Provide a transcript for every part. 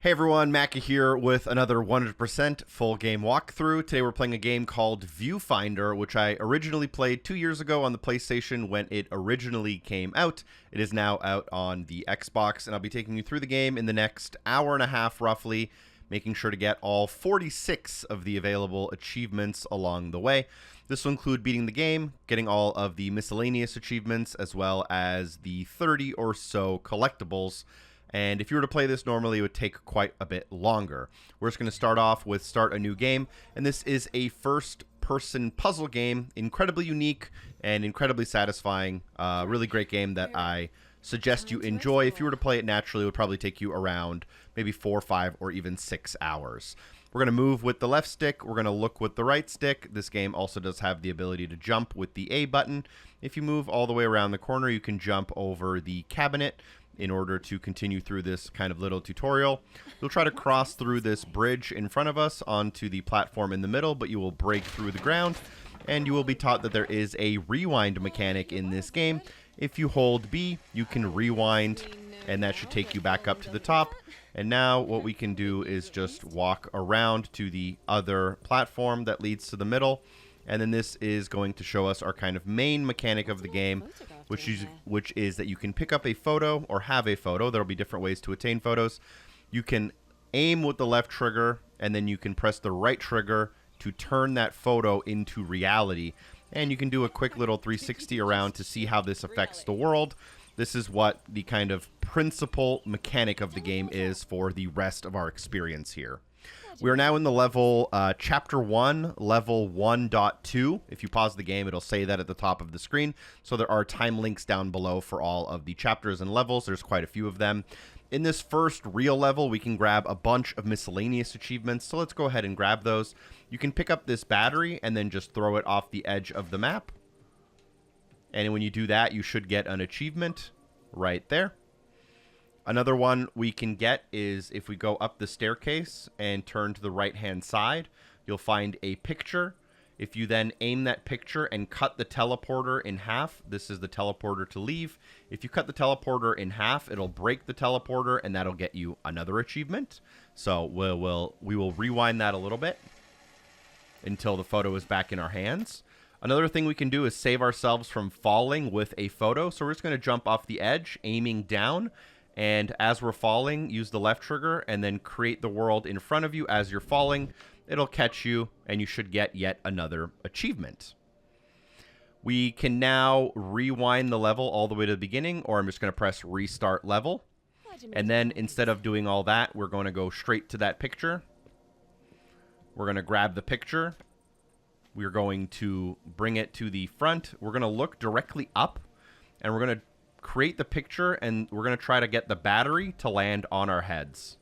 Hey everyone, Macca here with another 100% full game walkthrough. Today we're playing a game called Viewfinder, which I originally played 2 years ago on the PlayStation when it originally came out. It is now out on the Xbox, and I'll be taking you through the game in the next hour and a half roughly, making sure to get all 46 of the available achievements along the way. This will include beating the game, getting all of the miscellaneous achievements, as well as the 30 or so collectibles. And if you were to play this normally, it would take quite a bit longer. We're just going to start off with Start a New Game, and this is a first-person puzzle game, incredibly unique and incredibly satisfying. Really great game that I suggest you enjoy. If you were to play it naturally, it would probably take you around maybe 4, 5, or even 6 hours. We're going to move with the left stick. We're going to look with the right stick. This game also does have the ability to jump with the A button. If you move all the way around the corner, you can jump over the cabinet in order to continue through this kind of little tutorial. You'll try to cross through this bridge in front of us onto the platform in the middle, but you will break through the ground, and you will be taught that there is a rewind mechanic in this game. If you hold B, you can rewind, and that should take you back up to the top. And now what we can do is just walk around to the other platform that leads to the middle. And then this is going to show us our kind of main mechanic of the game, which is that you can pick up a photo or have a photo. There will be different ways to attain photos. You can aim with the left trigger, and then you can press the right trigger to turn that photo into reality. And you can do a quick little 360 around to see how this affects the world. This is what the kind of principal mechanic of the game is for the rest of our experience here. We are now in the level Chapter 1, Level 1.2. If you pause the game, it'll say that at the top of the screen. So there are time links down below for all of the chapters and levels. There's quite a few of them. In this first real level, we can grab a bunch of miscellaneous achievements. So let's go ahead and grab those. You can pick up this battery and then just throw it off the edge of the map. And when you do that, you should get an achievement right there. Another one we can get is if we go up the staircase and turn to the right-hand side, you'll find a picture. If you then aim that picture and cut the teleporter in half, this is the teleporter to leave. If you cut the teleporter in half, it'll break the teleporter, and that'll get you another achievement. So we will rewind that a little bit until the photo is back in our hands. Another thing we can do is save ourselves from falling with a photo. So we're just going to jump off the edge, aiming down. And as we're falling, use the left trigger and then create the world in front of you as you're falling. It'll catch you, and you should get yet another achievement. We can now rewind the level all the way to the beginning, or I'm just going to press Restart Level. And then instead of doing all that, we're going to go straight to that picture. We're going to grab the picture. We're going to bring it to the front. We're going to look directly up, and we're going to create the picture, and we're going to try to get the battery to land on our heads.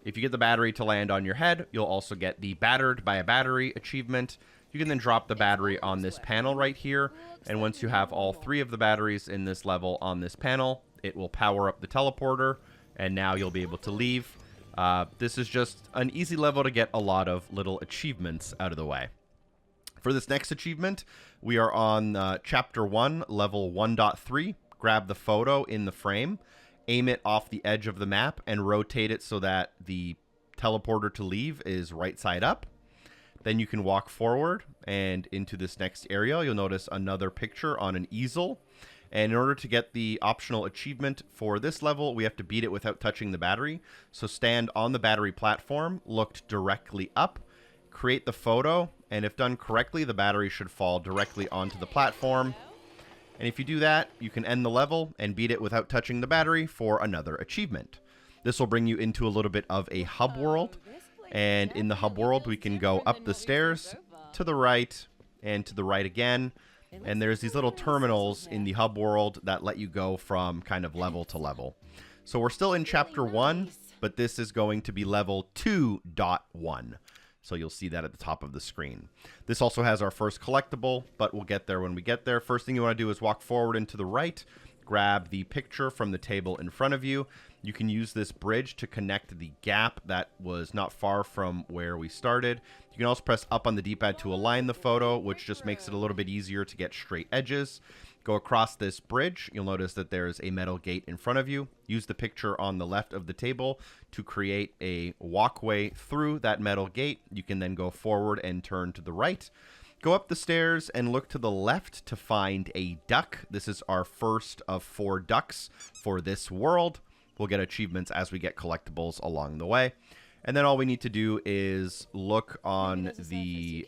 If you get the battery to land on your head, you'll also get the Battered by a Battery achievement. You can then drop the battery on this panel right here, and once you have all 3 of the batteries in this level on this panel, it will power up the teleporter, and now you'll be able to leave. This is just an easy level to get a lot of little achievements out of the way. For this next achievement, we are on Chapter 1, Level 1.3. Grab the photo in the frame, aim it off the edge of the map, and rotate it so that the teleporter to leave is right side up. Then you can walk forward and into this next area. You'll notice another picture on an easel. And in order to get the optional achievement for this level, we have to beat it without touching the battery. So stand on the battery platform, look directly up, create the photo, and if done correctly, the battery should fall directly onto the platform. And if you do that, you can end the level and beat it without touching the battery for another achievement. This will bring you into a little bit of a hub world. And in the hub world, we can go up the stairs, to the right, and to the right again. And there's these little terminals in the hub world that let you go from kind of level to level. So we're still in Chapter 1, but this is going to be Level 2.1. So you'll see that at the top of the screen. This also has our first collectible, but we'll get there when we get there. First thing you want to do is walk forward and to the right, grab the picture from the table in front of you. You can use this bridge to connect the gap that was not far from where we started. You can also press up on the D-pad to align the photo, which just makes it a little bit easier to get straight edges. Go across this bridge. You'll notice that there's a metal gate in front of you. Use the picture on the left of the table to create a walkway through that metal gate. You can then go forward and turn to the right. Go up the stairs and look to the left to find a duck. This is our first of 4 ducks for this world. We'll get achievements as we get collectibles along the way. And then all we need to do is look on the,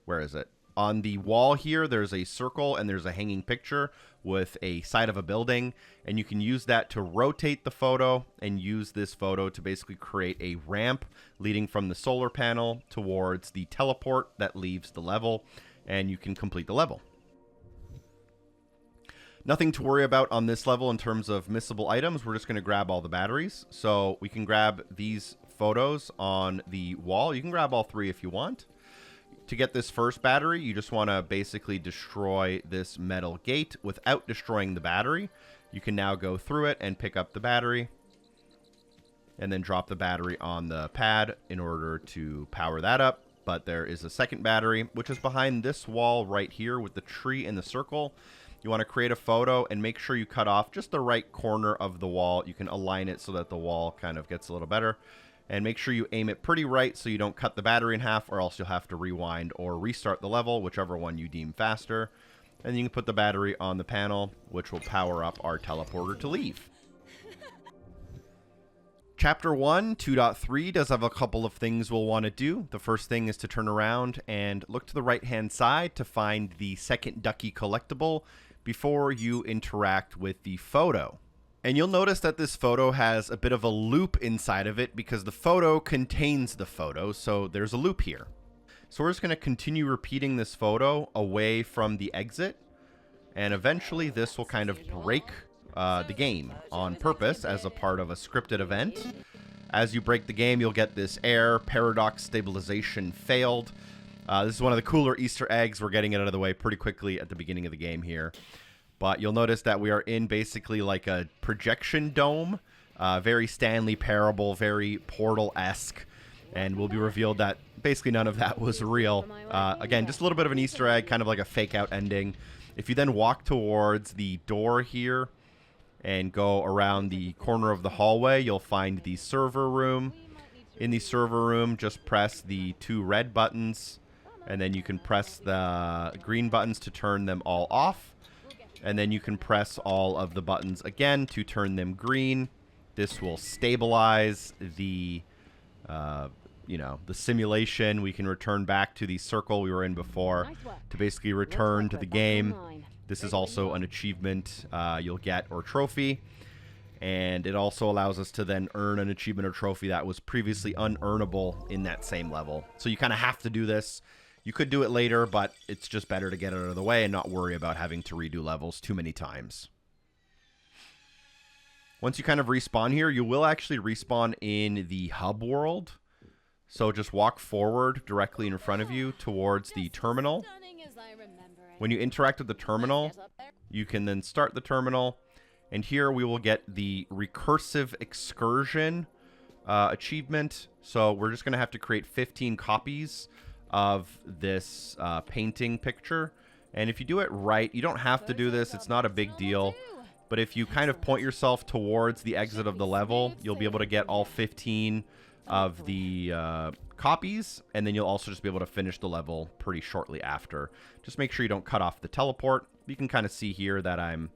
where is it? On the wall here, there's a circle and there's a hanging picture with a side of a building. And you can use that to rotate the photo and use this photo to basically create a ramp leading from the solar panel towards the teleport that leaves the level. And you can complete the level. Nothing to worry about on this level in terms of missable items. We're just going to grab all the batteries. So we can grab these photos on the wall. You can grab all 3 if you want. To get this first battery, you just want to basically destroy this metal gate without destroying the battery. You can now go through it and pick up the battery and then drop the battery on the pad in order to power that up. But there is a second battery, which is behind this wall right here with the tree in the circle. You want to create a photo and make sure you cut off just the right corner of the wall. You can align it so that the wall kind of gets a little better. And make sure you aim it pretty right so you don't cut the battery in half, or else you'll have to rewind or restart the level, whichever one you deem faster. And then you can put the battery on the panel, which will power up our teleporter to leave. Chapter 1, 2.3 does have a couple of things we'll want to do. The first thing is to turn around and look to the right-hand side to find the second Ducky collectible before you interact with the photo. And you'll notice that this photo has a bit of a loop inside of it because the photo contains the photo, so there's a loop here. So we're just going to continue repeating this photo away from the exit, and eventually this will kind of break the game on purpose as a part of a scripted event. As you break the game, you'll get this error, paradox stabilization failed. This is one of the cooler Easter eggs. We're getting it out of the way pretty quickly at the beginning of the game here. But you'll notice that we are in basically like a projection dome. Very Stanley Parable, very Portal-esque. And will be revealed that basically none of that was real. Again, just a little bit of an Easter egg, kind of like a fake-out ending. If you then walk towards the door here and go around the corner of the hallway, you'll find the server room. In the server room, just press the 2 red buttons. And then you can press the green buttons to turn them all off. And then you can press all of the buttons again to turn them green. This will stabilize the, the simulation. We can return back to the circle we were in before to basically return to the game. This is also an achievement you'll get or trophy. And it also allows us to then earn an achievement or trophy that was previously unearnable in that same level. So you kind of have to do this. You could do it later, but it's just better to get it out of the way and not worry about having to redo levels too many times. Once you kind of respawn here, you will actually respawn in the hub world. So just walk forward directly in front of you towards the terminal. When you interact with the terminal, you can then start the terminal. And here we will get the recursive excursion achievement. So we're just going to have to create 15 copies of this painting picture. And if you do it right, you don't have to do this. It's not a big deal. But if you kind of point yourself towards the exit of the level, you'll be able to get all 15 of the copies. And then you'll also just be able to finish the level pretty shortly after. Just make sure you don't cut off the teleport. You can kind of see here that I'm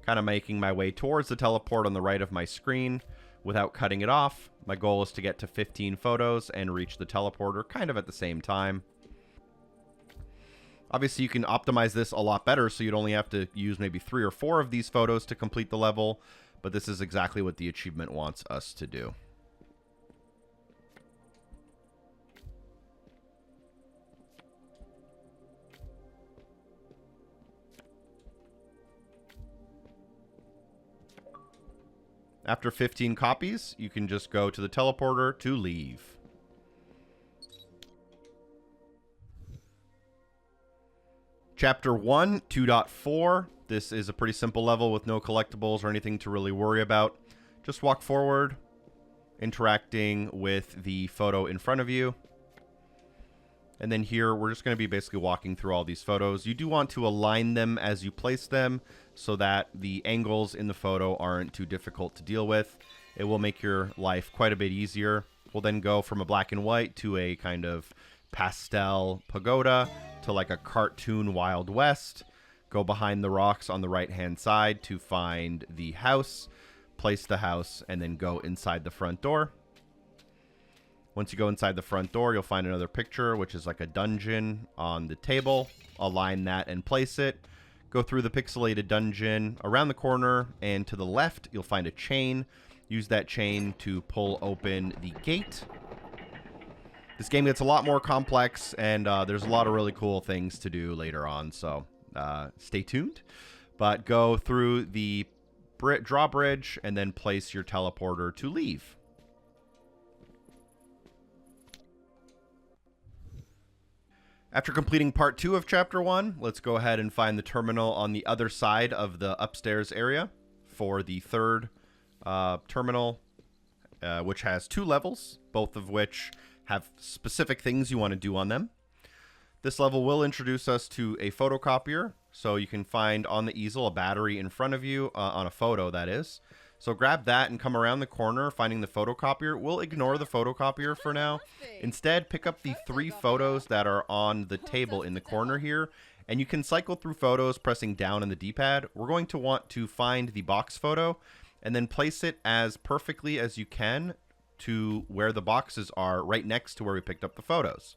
kind of making my way towards the teleport on the right of my screen without cutting it off. My goal is to get to 15 photos and reach the teleporter kind of at the same time. Obviously, you can optimize this a lot better, so you'd only have to use maybe 3 or 4 of these photos to complete the level, but this is exactly what the achievement wants us to do. After 15 copies, you can just go to the teleporter to leave. Chapter 1, 2.4. This is a pretty simple level with no collectibles or anything to really worry about. Just walk forward, interacting with the photo in front of you. And then here, we're just going to be basically walking through all these photos. You do want to align them as you place them so that the angles in the photo aren't too difficult to deal with. It will make your life quite a bit easier. We'll then go from a black and white to a kind of pastel pagoda to like a cartoon Wild West. Go behind the rocks on the right-hand side to find the house, place the house, and then go inside the front door. Once you go inside the front door, you'll find another picture, which is like a dungeon on the table. Align that and place it. Go through the pixelated dungeon around the corner, and to the left, you'll find a chain. Use that chain to pull open the gate. This game gets a lot more complex, and there's a lot of really cool things to do later on, so stay tuned. But go through the drawbridge and then place your teleporter to leave. After completing part 2 of chapter 1, let's go ahead and find the terminal on the other side of the upstairs area for the third terminal, which has 2 levels, both of which have specific things you want to do on them. This level will introduce us to a photocopier, so you can find on the easel a battery in front of you, on a photo that is. So grab that and come around the corner finding the photocopier. We'll ignore the photocopier for now. Instead, pick up the 3 photos that are on the table in the corner here, and you can cycle through photos pressing down on the D-pad. We're going to want to find the box photo and then place it as perfectly as you can to where the boxes are, right next to where we picked up the photos.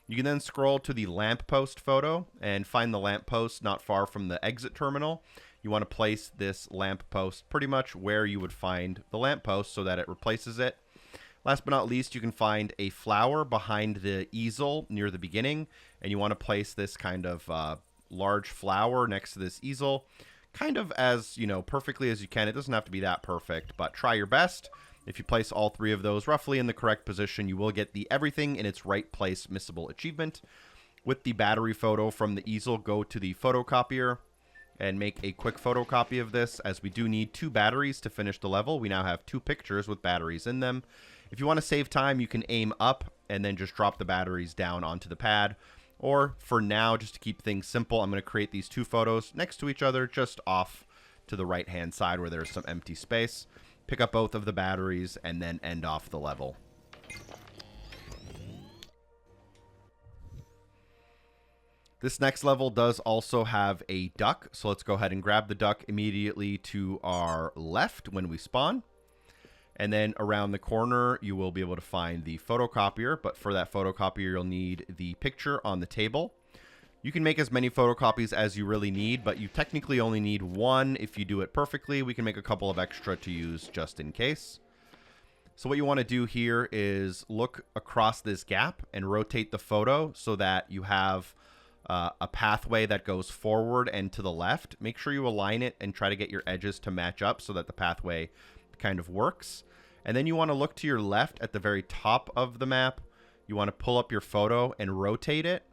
You can then scroll to the lamppost photo and find the lamppost not far from the exit terminal. You want to place this lamppost pretty much where you would find the lamppost so that it replaces it. Last but not least, you can find a flower behind the easel near the beginning, and you want to place this kind of large flower next to this easel, kind of as, you know, perfectly as you can. It doesn't have to be that perfect, but try your best. If you place all 3 of those roughly in the correct position, you will get the everything in its right place missable achievement. With the battery photo from the easel, go to the photocopier and make a quick photocopy of this, as we do need 2 batteries to finish the level. We now have 2 pictures with batteries in them. If you want to save time, you can aim up and then just drop the batteries down onto the pad. Or for now, just to keep things simple, I'm going to create these 2 photos next to each other, just off to the right-hand side where there's some empty space. Pick up both of the batteries and then end off the level. This next level does also have a duck, so let's go ahead and grab the duck immediately to our left when we spawn. And then around the corner, you will be able to find the photocopier, but for that photocopier, you'll need the picture on the table. You can make as many photocopies as you really need, but you technically only need 1 if you do it perfectly. We can make a couple of extra to use just in case. So what you want to do here is look across this gap and rotate the photo so that you have a pathway that goes forward and to the left. Make sure you align it and try to get your edges to match up so that the pathway kind of works. And then you want to look to your left at the very top of the map. You want to pull up your photo and rotate it.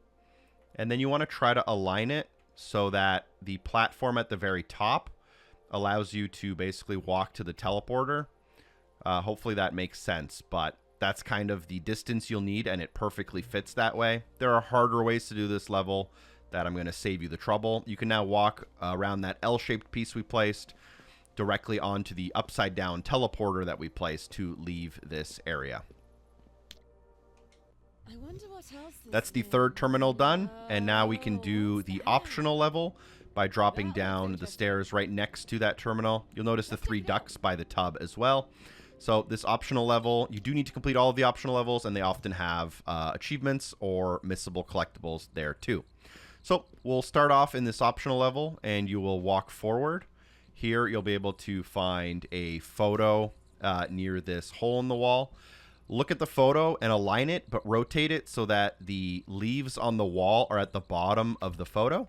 And then you want to try to align it so that the platform at the very top allows you to basically walk to the teleporter. Hopefully that makes sense, but that's kind of the distance you'll need, and it perfectly fits that way. There are harder ways to do this level that I'm going to save you the trouble. You can now walk around that L-shaped piece we placed directly onto the upside-down teleporter that we placed to leave this area. I wonder what else That's the 3rd terminal done, and now we can do the optional level by dropping down the stairs right next to that terminal. You'll notice the 3 ducks by the tub as well. So this optional level, you do need to complete all of the optional levels, and they often have achievements or missable collectibles there too. So we'll start off in this optional level, and you will walk forward. Here you'll be able to find a photo near this hole in the wall. Look at the photo and align it, but rotate it so that the leaves on the wall are at the bottom of the photo.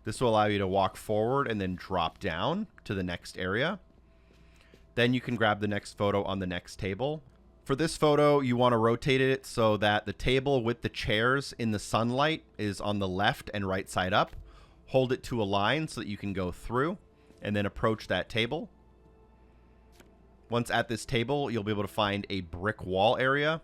This will allow you to walk forward and then drop down to the next area. Then you can grab the next photo on the next table. For this photo, you want to rotate it so that the table with the chairs in the sunlight is on the left and right side up. Hold it to a line so that you can go through and then approach that table. Once at this table, you'll be able to find a brick wall area.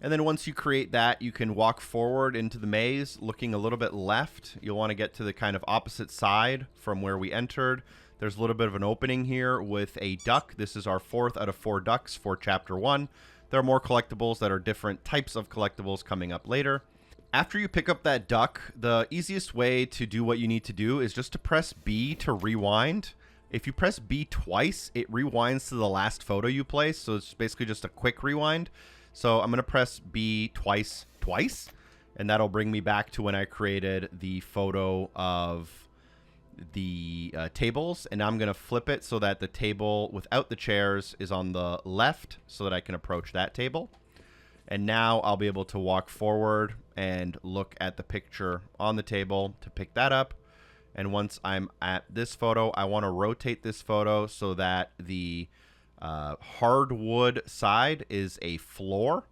And then once you create that, you can walk forward into the maze, looking a little bit left. You'll want to get to the kind of opposite side from where we entered. There's a little bit of an opening here with a duck. This is our 4th out of 4 ducks for Chapter 1. There are more collectibles that are different types of collectibles coming up later. After you pick up that duck, the easiest way to do what you need to do is just to press B to rewind. If you press B twice, it rewinds to the last photo you placed, so it's basically just a quick rewind. So I'm going to press B twice, and that'll bring me back to when I created the photo of the tables. And now I'm going to flip it so that the table without the chairs is on the left so that I can approach that table. And now I'll be able to walk forward and look at the picture on the table to pick that up. And once I'm at this photo, I want to rotate this photo so that the hardwood side is a floor.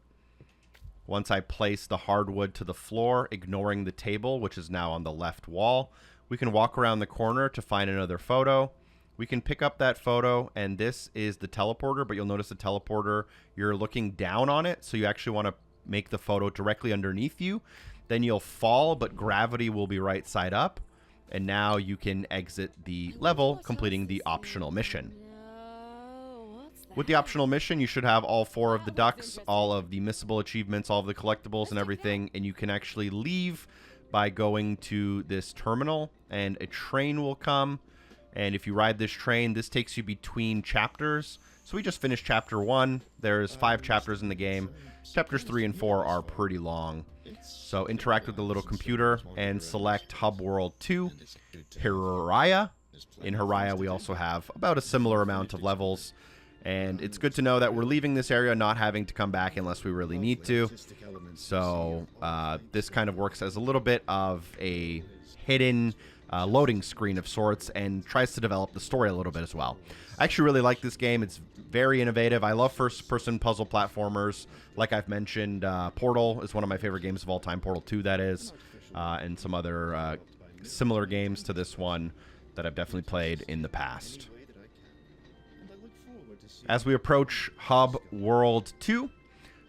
Once I place the hardwood to the floor, ignoring the table, which is now on the left wall, we can walk around the corner to find another photo. We can pick up that photo, and this is the teleporter, but you'll notice the teleporter, you're looking down on it, so you actually want to make the photo directly underneath you. Then you'll fall, but gravity will be right side up, and now you can exit the level, completing the optional mission. With the optional mission, you should have all 4 of the ducks, all of the missable achievements, all of the collectibles and everything, and you can actually leave by going to this terminal, and a train will come. And if you ride this train, this takes you between chapters. So we just finished Chapter 1. There's 5 chapters in the game. Chapters 3 and 4 are pretty long. So interact with the little computer and select Hub World 2, Hiraya. In Hiraya, we also have about a similar amount of levels. And it's good to know that we're leaving this area not having to come back unless we really need to. So this kind of works as a little bit of a hidden loading screen of sorts and tries to develop the story a little bit as well. I actually really like this game. It's very innovative. I love first-person puzzle platformers. Like I've mentioned, Portal is one of my favorite games of all time. Portal 2, that is. And some other similar games to this one that I've definitely played in the past. As we approach Hub World 2,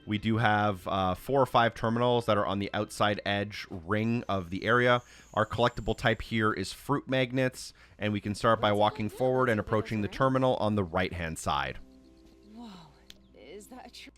we do have 4 or 5 terminals that are on the outside edge ring of the area. Our collectible type here is fruit magnets, and we can start by walking forward and approaching the terminal on the right-hand side. Whoa, is that a tree?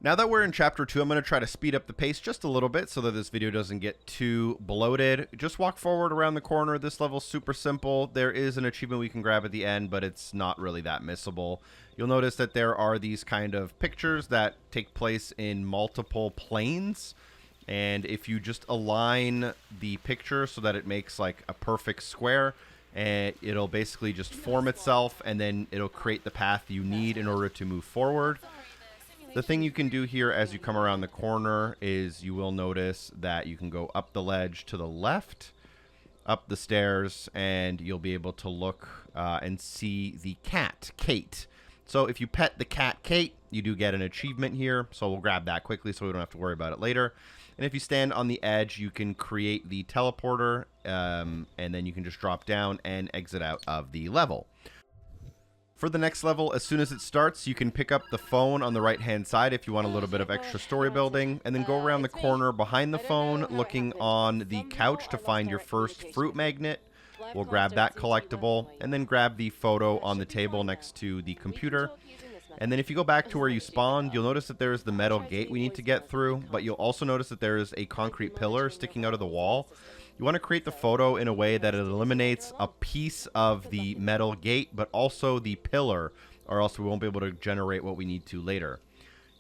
Now that we're in Chapter 2, I'm going to try to speed up the pace just a little bit so that this video doesn't get too bloated. Just walk forward around the corner. This level's super simple. There is an achievement we can grab at the end, but it's not really that missable. You'll notice that there are these kind of pictures that take place in multiple planes. And if you just align the picture so that it makes like a perfect square, and it'll basically just form itself, and then it'll create the path you need in order to move forward. The thing you can do here as you come around the corner is you will notice that you can go up the ledge to the left, up the stairs, and you'll be able to look and see the cat, Cait. So if you pet the cat, Cait, you do get an achievement here. So we'll grab that quickly so we don't have to worry about it later. And if you stand on the edge, you can create the teleporter, and then you can just drop down and exit out of the level. For the next level, as soon as it starts, you can pick up the phone on the right-hand side if you want a little bit of extra story building, and then go around the corner behind the phone, looking on the couch to find your first fruit magnet. We'll grab that collectible, and then grab the photo on the table next to the computer. And then if you go back to where you spawned, you'll notice that there's the metal gate we need to get through, but you'll also notice that there is a concrete pillar sticking out of the wall. You want to create the photo in a way that it eliminates a piece of the metal gate, but also the pillar, or else we won't be able to generate what we need to later.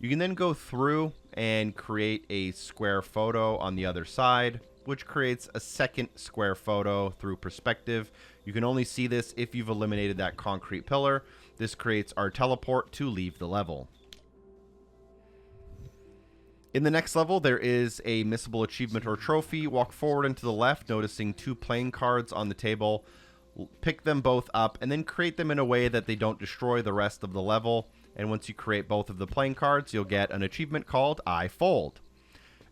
You can then go through and create a square photo on the other side, which creates a second square photo through perspective. You can only see this if you've eliminated that concrete pillar. This creates our teleport to leave the level. In the next level, there is a missable achievement or trophy. Walk forward and to the left, noticing 2 playing cards on the table. Pick them both up and then create them in a way that they don't destroy the rest of the level. And once you create both of the playing cards, you'll get an achievement called I Fold.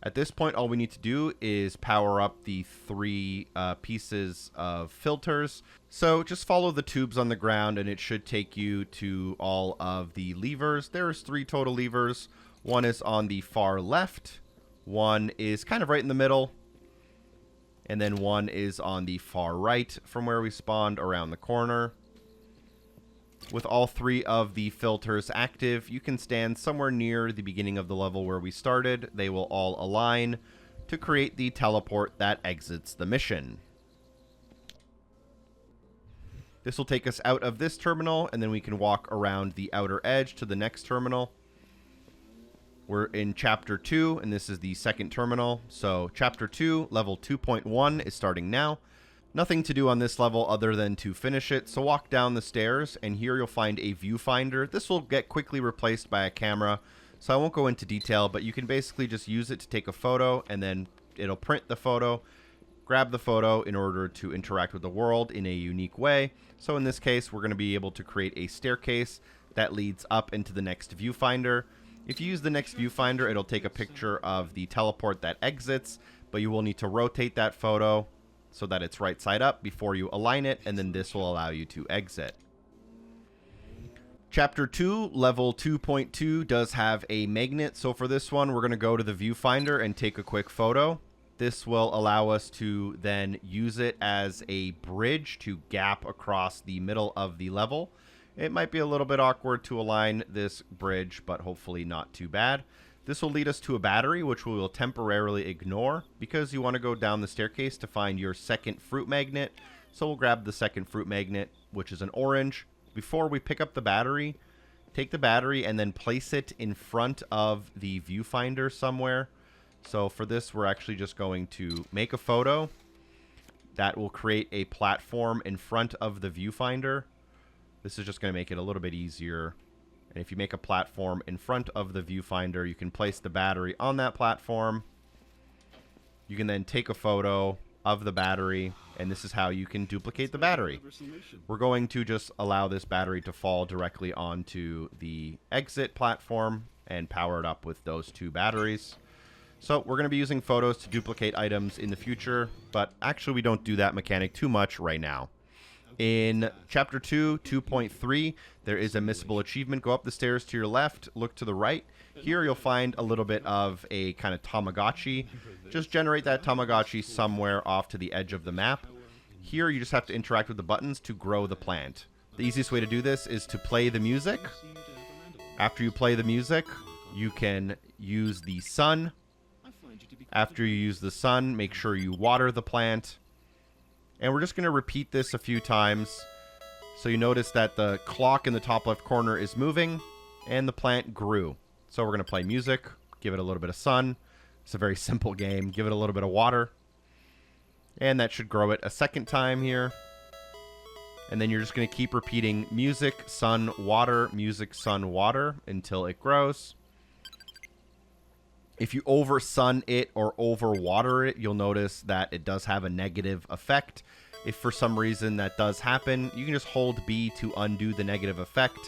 At this point, all we need to do is power up the 3 pieces of filters. So just follow the tubes on the ground and it should take you to all of the levers. There's 3 total levers. One is on the far left. One is kind of right in the middle. And then one is on the far right from where we spawned around the corner. With all three of the filters active, you can stand somewhere near the beginning of the level where we started. They will all align to create the teleport that exits the mission. This will take us out of this terminal, and then we can walk around the outer edge to the next terminal. We're in Chapter 2, and this is the second terminal. So Chapter 2, Level 2.1 is starting now. Nothing to do on this level other than to finish it. So walk down the stairs, and here you'll find a viewfinder. This will get quickly replaced by a camera, so I won't go into detail, but you can basically just use it to take a photo, and then it'll print the photo. Grab the photo in order to interact with the world in a unique way. So in this case, we're going to be able to create a staircase that leads up into the next viewfinder. If you use the next viewfinder, it'll take a picture of the teleport that exits, but you will need to rotate that photo so that it's right side up before you align it, and then this will allow you to exit. Chapter 2, Level 2.2 does have a magnet, so for this one, we're going to go to the viewfinder and take a quick photo. This will allow us to then use it as a bridge to gap across the middle of the level. It might be a little bit awkward to align this bridge, but hopefully not too bad. This will lead us to a battery, which we will temporarily ignore because you want to go down the staircase to find your second fruit magnet. So we'll grab the second fruit magnet, which is an orange. Before we pick up the battery, take the battery and then place it in front of the viewfinder somewhere. So for this, we're actually just going to make a photo that will create a platform in front of the viewfinder. This is just going to make it a little bit easier. And if you make a platform in front of the viewfinder, you can place the battery on that platform. You can then take a photo of the battery, and this is how you can duplicate the battery. We're going to just allow this battery to fall directly onto the exit platform and power it up with those two batteries. So we're going to be using photos to duplicate items in the future, but actually we don't do that mechanic too much right now. In Chapter 2, 2.3, there is a missable achievement. Go up the stairs to your left, look to the right. Here you'll find a little bit of a kind of Tamagotchi. Just generate that Tamagotchi somewhere off to the edge of the map. Here you just have to interact with the buttons to grow the plant. The easiest way to do this is to play the music. After you play the music, you can use the sun. After you use the sun, make sure you water the plant. And we're just going to repeat this a few times. So you notice that the clock in the top left corner is moving and the plant grew. So we're going to play music, give it a little bit of sun. It's a very simple game. Give it a little bit of water. And that should grow it a second time here. And then you're just going to keep repeating music, sun, water, music, sun, water until it grows. If you over sun it or over water it, you'll notice that it does have a negative effect. If for some reason that does happen, you can just hold B to undo the negative effect.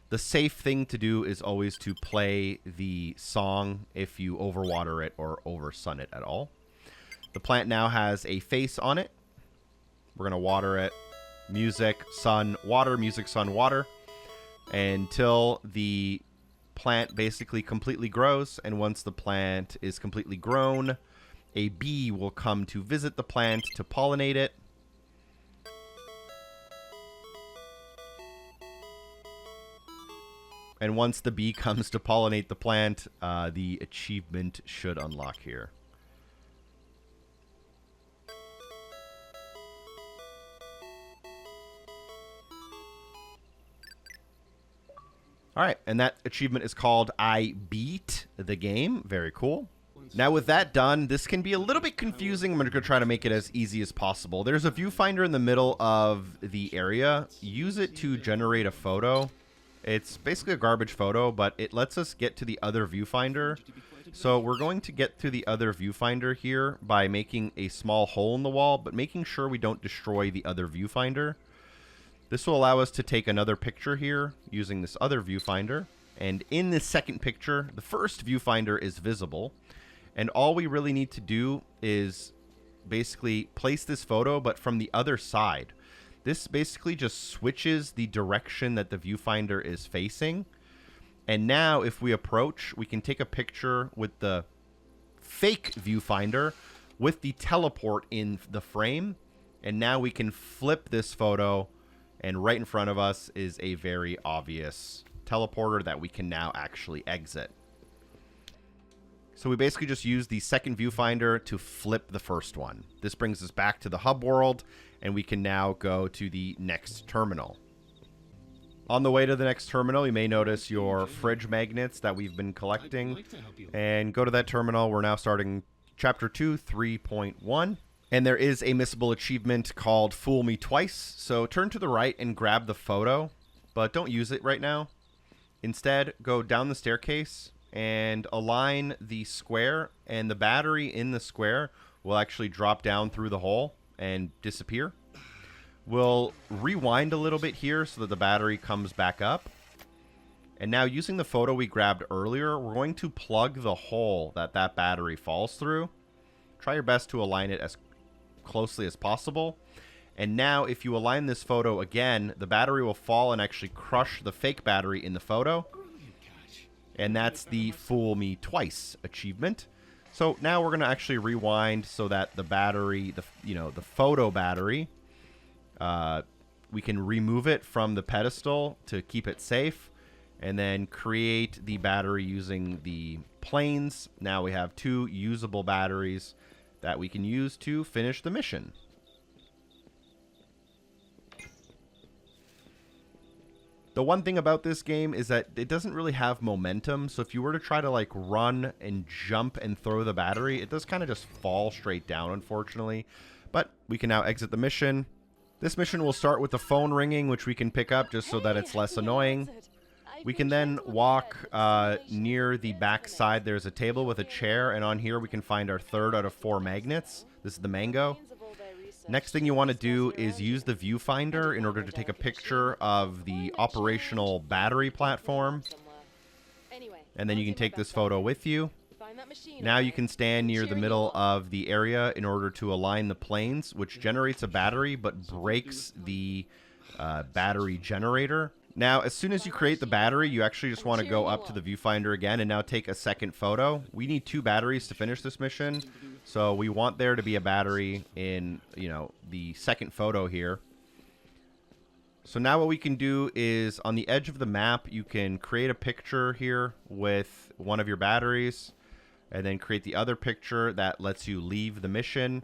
The safe thing to do is always to play the song if you overwater it or over sun it at all. The plant now has a face on it. We're going to water it. Music, sun, water, music, sun, water. Until the plant basically completely grows, and once the plant is completely grown, a bee will come to visit the plant to pollinate it. And once the bee comes to pollinate the plant, the achievement should unlock here. All right, and that achievement is called I Beat the Game. Very cool. Now with that done, this can be a little bit confusing. I'm going to try to make it as easy as possible. There's a viewfinder in the middle of the area. Use it to generate a photo. It's basically a garbage photo, but it lets us get to the other viewfinder. So we're going to get to the other viewfinder here by making a small hole in the wall, but making sure we don't destroy the other viewfinder. This will allow us to take another picture here using this other viewfinder. And in this second picture, the first viewfinder is visible. And all we really need to do is basically place this photo, but from the other side. This basically just switches the direction that the viewfinder is facing. And now if we approach, we can take a picture with the fake viewfinder with the teleport in the frame. And now we can flip this photo, and right in front of us is a very obvious teleporter that we can now actually exit. So we basically just use the second viewfinder to flip the first one. This brings us back to the hub world, and we can now go to the next terminal. On the way to the next terminal, you may notice your fridge magnets that we've been collecting. And go to that terminal. We're now starting Chapter 2, 3.1. And there is a missable achievement called Fool Me Twice. So turn to the right and grab the photo, but don't use it right now. Instead, go down the staircase and align the square, and the battery in the square will actually drop down through the hole and disappear. We'll rewind a little bit here so that the battery comes back up. And now using the photo we grabbed earlier, we're going to plug the hole that that battery falls through. Try your best to align it as closely as possible. And now if you align this photo again, the battery will fall and actually crush the fake battery in the photo. And that's the Fool Me Twice achievement. So now we're going to actually rewind so that the battery, the photo battery, we can remove it from the pedestal to keep it safe, and then create the battery using the planes. Now we have 2 usable batteries that we can use to finish the mission. The one thing about this game is that it doesn't really have momentum, so if you were to try to like run and jump and throw the battery, it does kind of just fall straight down, unfortunately. But we can now exit the mission. This mission will start with the phone ringing, which we can pick up just so that it's less annoying. We can then walk near the back side. There's a table with a chair, and on here we can find our 3rd out of 4 magnets. This is the mango. Next thing you want to do is use the viewfinder in order to take a picture of the operational battery platform. And then you can take this photo with you. Now you can stand near the middle of the area in order to align the planes, which generates a battery but breaks the battery generator. Now, as soon as you create the battery, you actually just want to go up to the viewfinder again and now take a second photo. We need 2 batteries to finish this mission, so we want there to be a battery in, the second photo here. So now what we can do is on the edge of the map, you can create a picture here with one of your batteries, and then create the other picture that lets you leave the mission.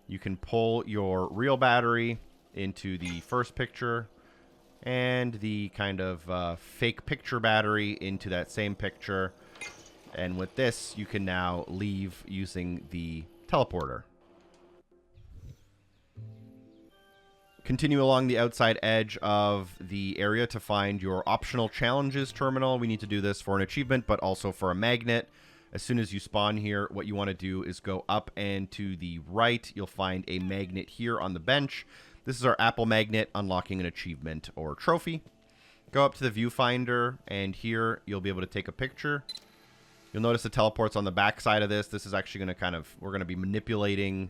You can pull your real battery into the first picture, and the kind of fake picture battery into that same picture. And with this, you can now leave using the teleporter. Continue along the outside edge of the area to find your optional challenges terminal. We need to do this for an achievement, but also for a magnet. As soon as you spawn here, what you want to do is go up and to the right. You'll find a magnet here on the bench. This is our Apple magnet, unlocking an achievement or trophy. Go up to the viewfinder, and here you'll be able to take a picture. You'll notice the teleport's on the back side of this. This is actually going to we're going to be manipulating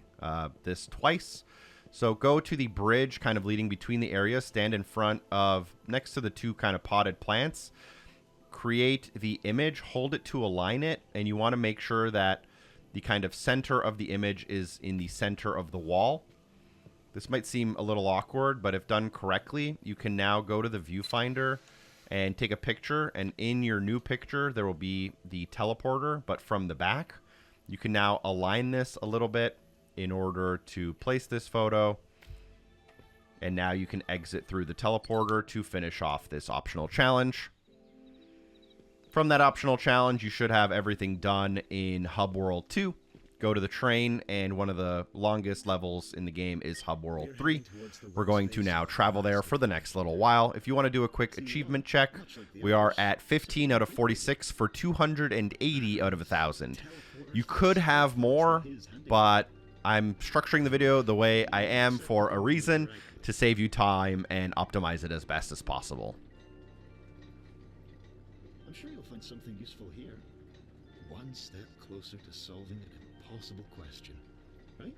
this twice. So go to the bridge kind of leading between the areas. Stand in front of, next to the 2 kind of potted plants. Create the image, hold it to align it, and you want to make sure that the kind of center of the image is in the center of the wall. This might seem a little awkward, but if done correctly, you can now go to the viewfinder and take a picture, and in your new picture, there will be the teleporter, but from the back. You can now align this a little bit in order to place this photo, and now you can exit through the teleporter to finish off this optional challenge. From that optional challenge, you should have everything done in Hub World 2. Go to the train, and one of the longest levels in the game is Hub World 3. We're going to now travel there for the next little while. If you want to do a quick achievement check, we are at 15 out of 46 for 280 out of 1,000. You could have more, but I'm structuring the video the way I am for a reason, to save you time and optimize it as best as possible. I'm sure you'll find something useful here. One step closer to solving an impossible question, right?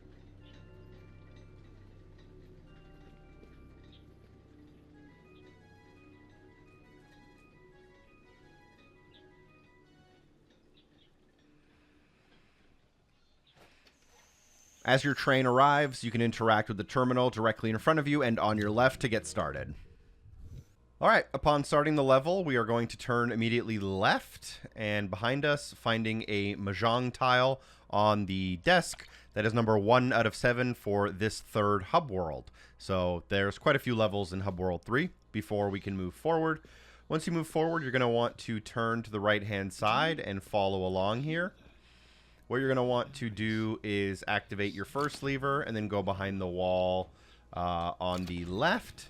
As your train arrives, you can interact with the terminal directly in front of you and on your left to get started. Alright, upon starting the level, we are going to turn immediately left, and behind us, finding a Mahjong tile on the desk that is number 1 out of 7 for this third hub world. So there's quite a few levels in hub world 3 before we can move forward. Once you move forward, you're going to want to turn to the right-hand side and follow along here. What you're going to want to do is activate your first lever and then go behind the wall on the left.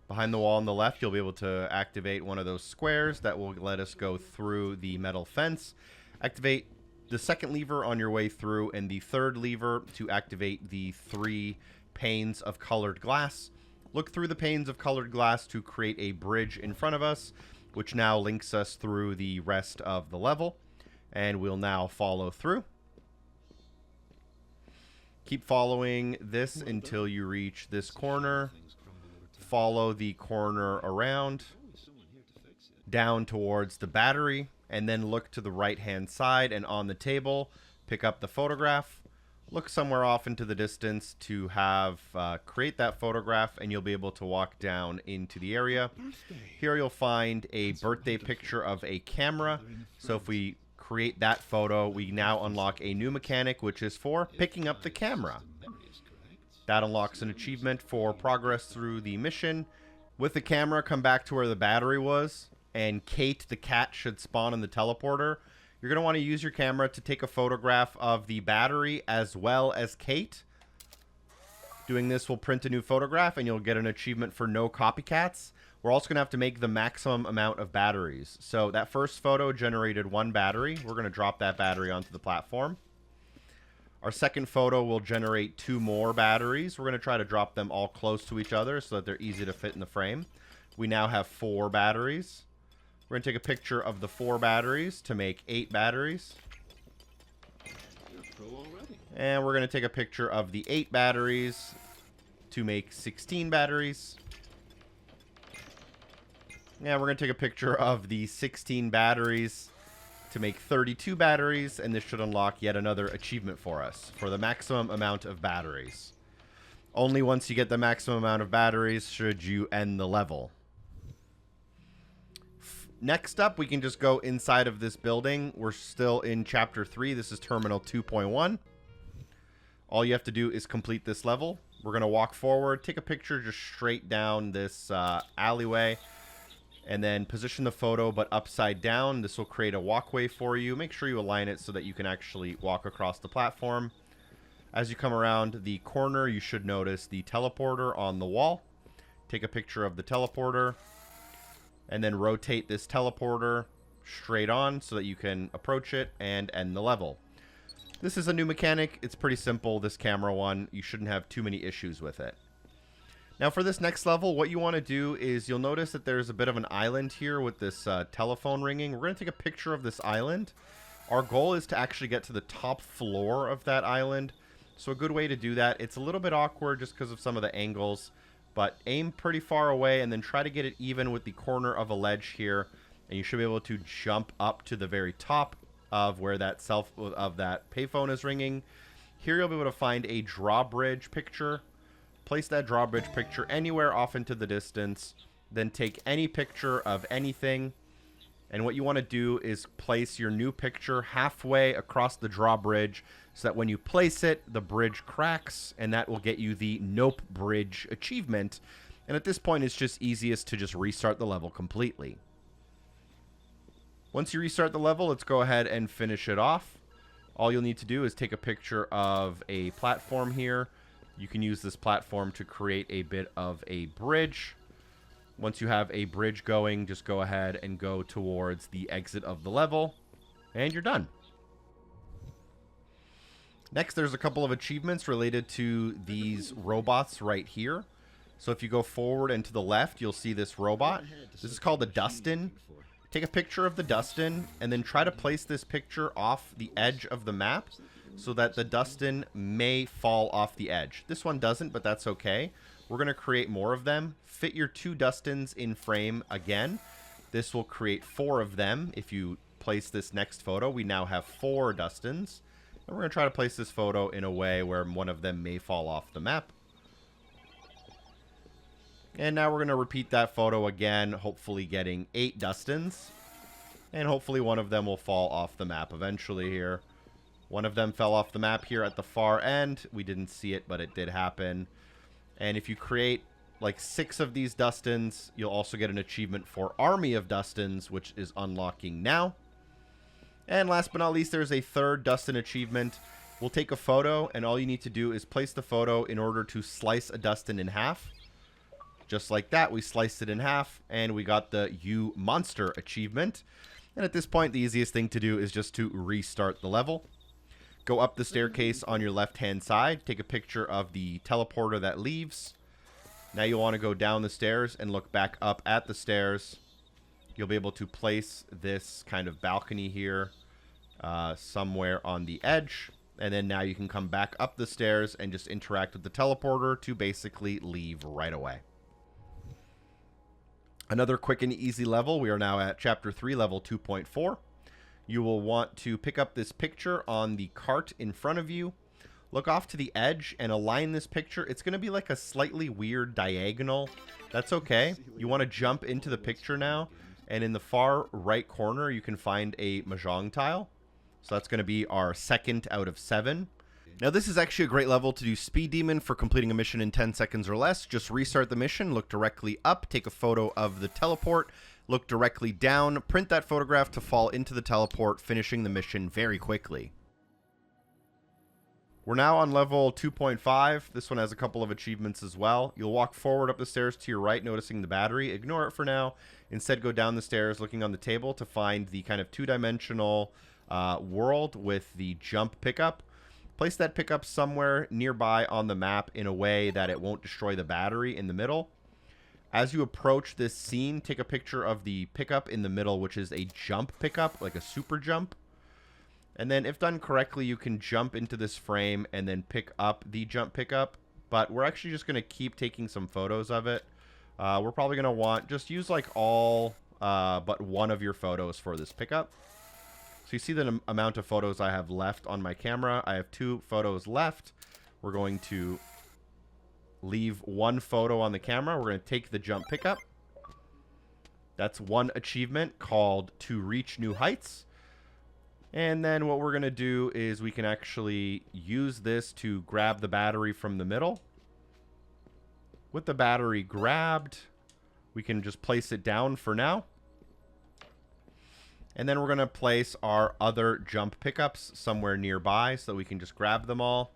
Behind the wall on the left, you'll be able to activate one of those squares that will let us go through the metal fence. Activate the second lever on your way through and the third lever to activate the 3 panes of colored glass. Look through the panes of colored glass to create a bridge in front of us, which now links us through the rest of the level. And we'll now follow through. Keep following this until you reach this corner. Follow the corner around, down towards the battery, and then look to the right-hand side and on the table, pick up the photograph. Look somewhere off into the distance to have create that photograph, and you'll be able to walk down into the area. Here you'll find a birthday picture of a camera. So if we create that photo, we now unlock a new mechanic, which is for picking up the camera. That unlocks an achievement for progress through the mission. With the camera, come back to where the battery was, and Cait the cat should spawn in the teleporter. You're going to want to use your camera to take a photograph of the battery as well as Cait. Doing this will print a new photograph, and you'll get an achievement for no copycats. We're also going to have to make the maximum amount of batteries. So that first photo generated 1 battery. We're going to drop that battery onto the platform. Our second photo will generate 2 more batteries. We're going to try to drop them all close to each other so that they're easy to fit in the frame. We now have 4 batteries. We're going to take a picture of the 4 batteries to make 8 batteries. And we're going to take a picture of the 8 batteries to make 16 batteries. And we're going to take a picture of the 16 batteries to make 32 batteries, and this should unlock yet another achievement for us for the maximum amount of batteries. Only once you get the maximum amount of batteries should you end the level. Next up, we can just go inside of this building. We're still in Chapter 3. This is Terminal 2.1. All you have to do is complete this level. We're going to walk forward, take a picture just straight down this alleyway, and then position the photo but upside down. This will create a walkway for you. Make sure you align it so that you can actually walk across the platform. As you come around the corner, you should notice the teleporter on the wall. Take a picture of the teleporter, and then rotate this teleporter straight on so that you can approach it and end the level. This is a new mechanic. It's pretty simple, this camera one. You shouldn't have too many issues with it. Now for this next level, what you want to do is you'll notice that there's a bit of an island here with this telephone ringing. We're going to take a picture of this island. Our goal is to actually get to the top floor of that island. So a good way to do that, it's a little bit awkward just because of some of the angles, but aim pretty far away and then try to get it even with the corner of a ledge here, and you should be able to jump up to the very top of where that payphone is ringing. Here you'll be able to find a drawbridge picture. Place that drawbridge picture anywhere off into the distance, then take any picture of anything, and what you want to do is place your new picture halfway across the drawbridge so that when you place it, the bridge cracks, and that will get you the Nope Bridge achievement. And at this point, it's just easiest to just restart the level completely. Once you restart the level, let's go ahead and finish it off. All you'll need to do is take a picture of a platform here. You can use this platform to create a bit of a bridge. Once you have a bridge going, just go ahead and go towards the exit of the level, and you're done. Next, there's a couple of achievements related to these robots right here. So if you go forward and to the left, you'll see this robot. This is called the Dustin. Take a picture of the Dustin, and then try to place this picture off the edge of the map so that the Dustin may fall off the edge. This one doesn't, but that's okay. We're going to create more of them. Fit your 2 Dustins in frame again. This will create 4 of them. If you place this next photo, we now have 4 Dustins. And we're going to try to place this photo in a way where one of them may fall off the map. And now we're going to repeat that photo again, hopefully getting 8 Dustins. And hopefully one of them will fall off the map eventually here. One of them fell off the map here at the far end. We didn't see it, but it did happen. And if you create like 6 of these Dustins, you'll also get an achievement for Army of Dustins, which is unlocking now. And last but not least, there's a third Dustin achievement. We'll take a photo, and all you need to do is place the photo in order to slice a Dustin in half. Just like that, we sliced it in half, and we got the You Monster achievement. And at this point, the easiest thing to do is just to restart the level. Go up the staircase on your left-hand side, take a picture of the teleporter that leaves. Now you'll want to go down the stairs and look back up at the stairs. You'll be able to place this kind of balcony here somewhere on the edge. And then now you can come back up the stairs and just interact with the teleporter to basically leave right away. Another quick and easy level. We are now at Chapter 3, Level 2.4. You will want to pick up this picture on the cart in front of you. Look off to the edge and align this picture. It's going to be like a slightly weird diagonal. That's okay. You want to jump into the picture now. And in the far right corner, you can find a Mahjong tile. So that's going to be our 2nd out of 7. Now, this is actually a great level to do Speed Demon for completing a mission in 10 seconds or less. Just restart the mission, look directly up, take a photo of the teleport, look directly down, print that photograph to fall into the teleport, finishing the mission very quickly. We're now on level 2.5. This one has a couple of achievements as well. You'll walk forward up the stairs to your right, noticing the battery. Ignore it for now. Instead, go down the stairs, looking on the table to find the kind of two-dimensional world with the jump pickup. Place that pickup somewhere nearby on the map in a way that it won't destroy the battery in the middle. As you approach this scene, take a picture of the pickup in the middle, which is a jump pickup, like a super jump. And then if done correctly, you can jump into this frame and then pick up the jump pickup. But we're actually just going to keep taking some photos of it. We're probably going to want, just use like all but one of your photos for this pickup. So you see the amount of photos I have left on my camera. I have 2 photos left. We're going to leave 1 photo on the camera. We're going to take the jump pickup. That's 1 achievement called To Reach New Heights. And then what we're going to do is we can actually use this to grab the battery from the middle. With the battery grabbed, we can just place it down for now. And then we're going to place our other jump pickups somewhere nearby so that we can just grab them all.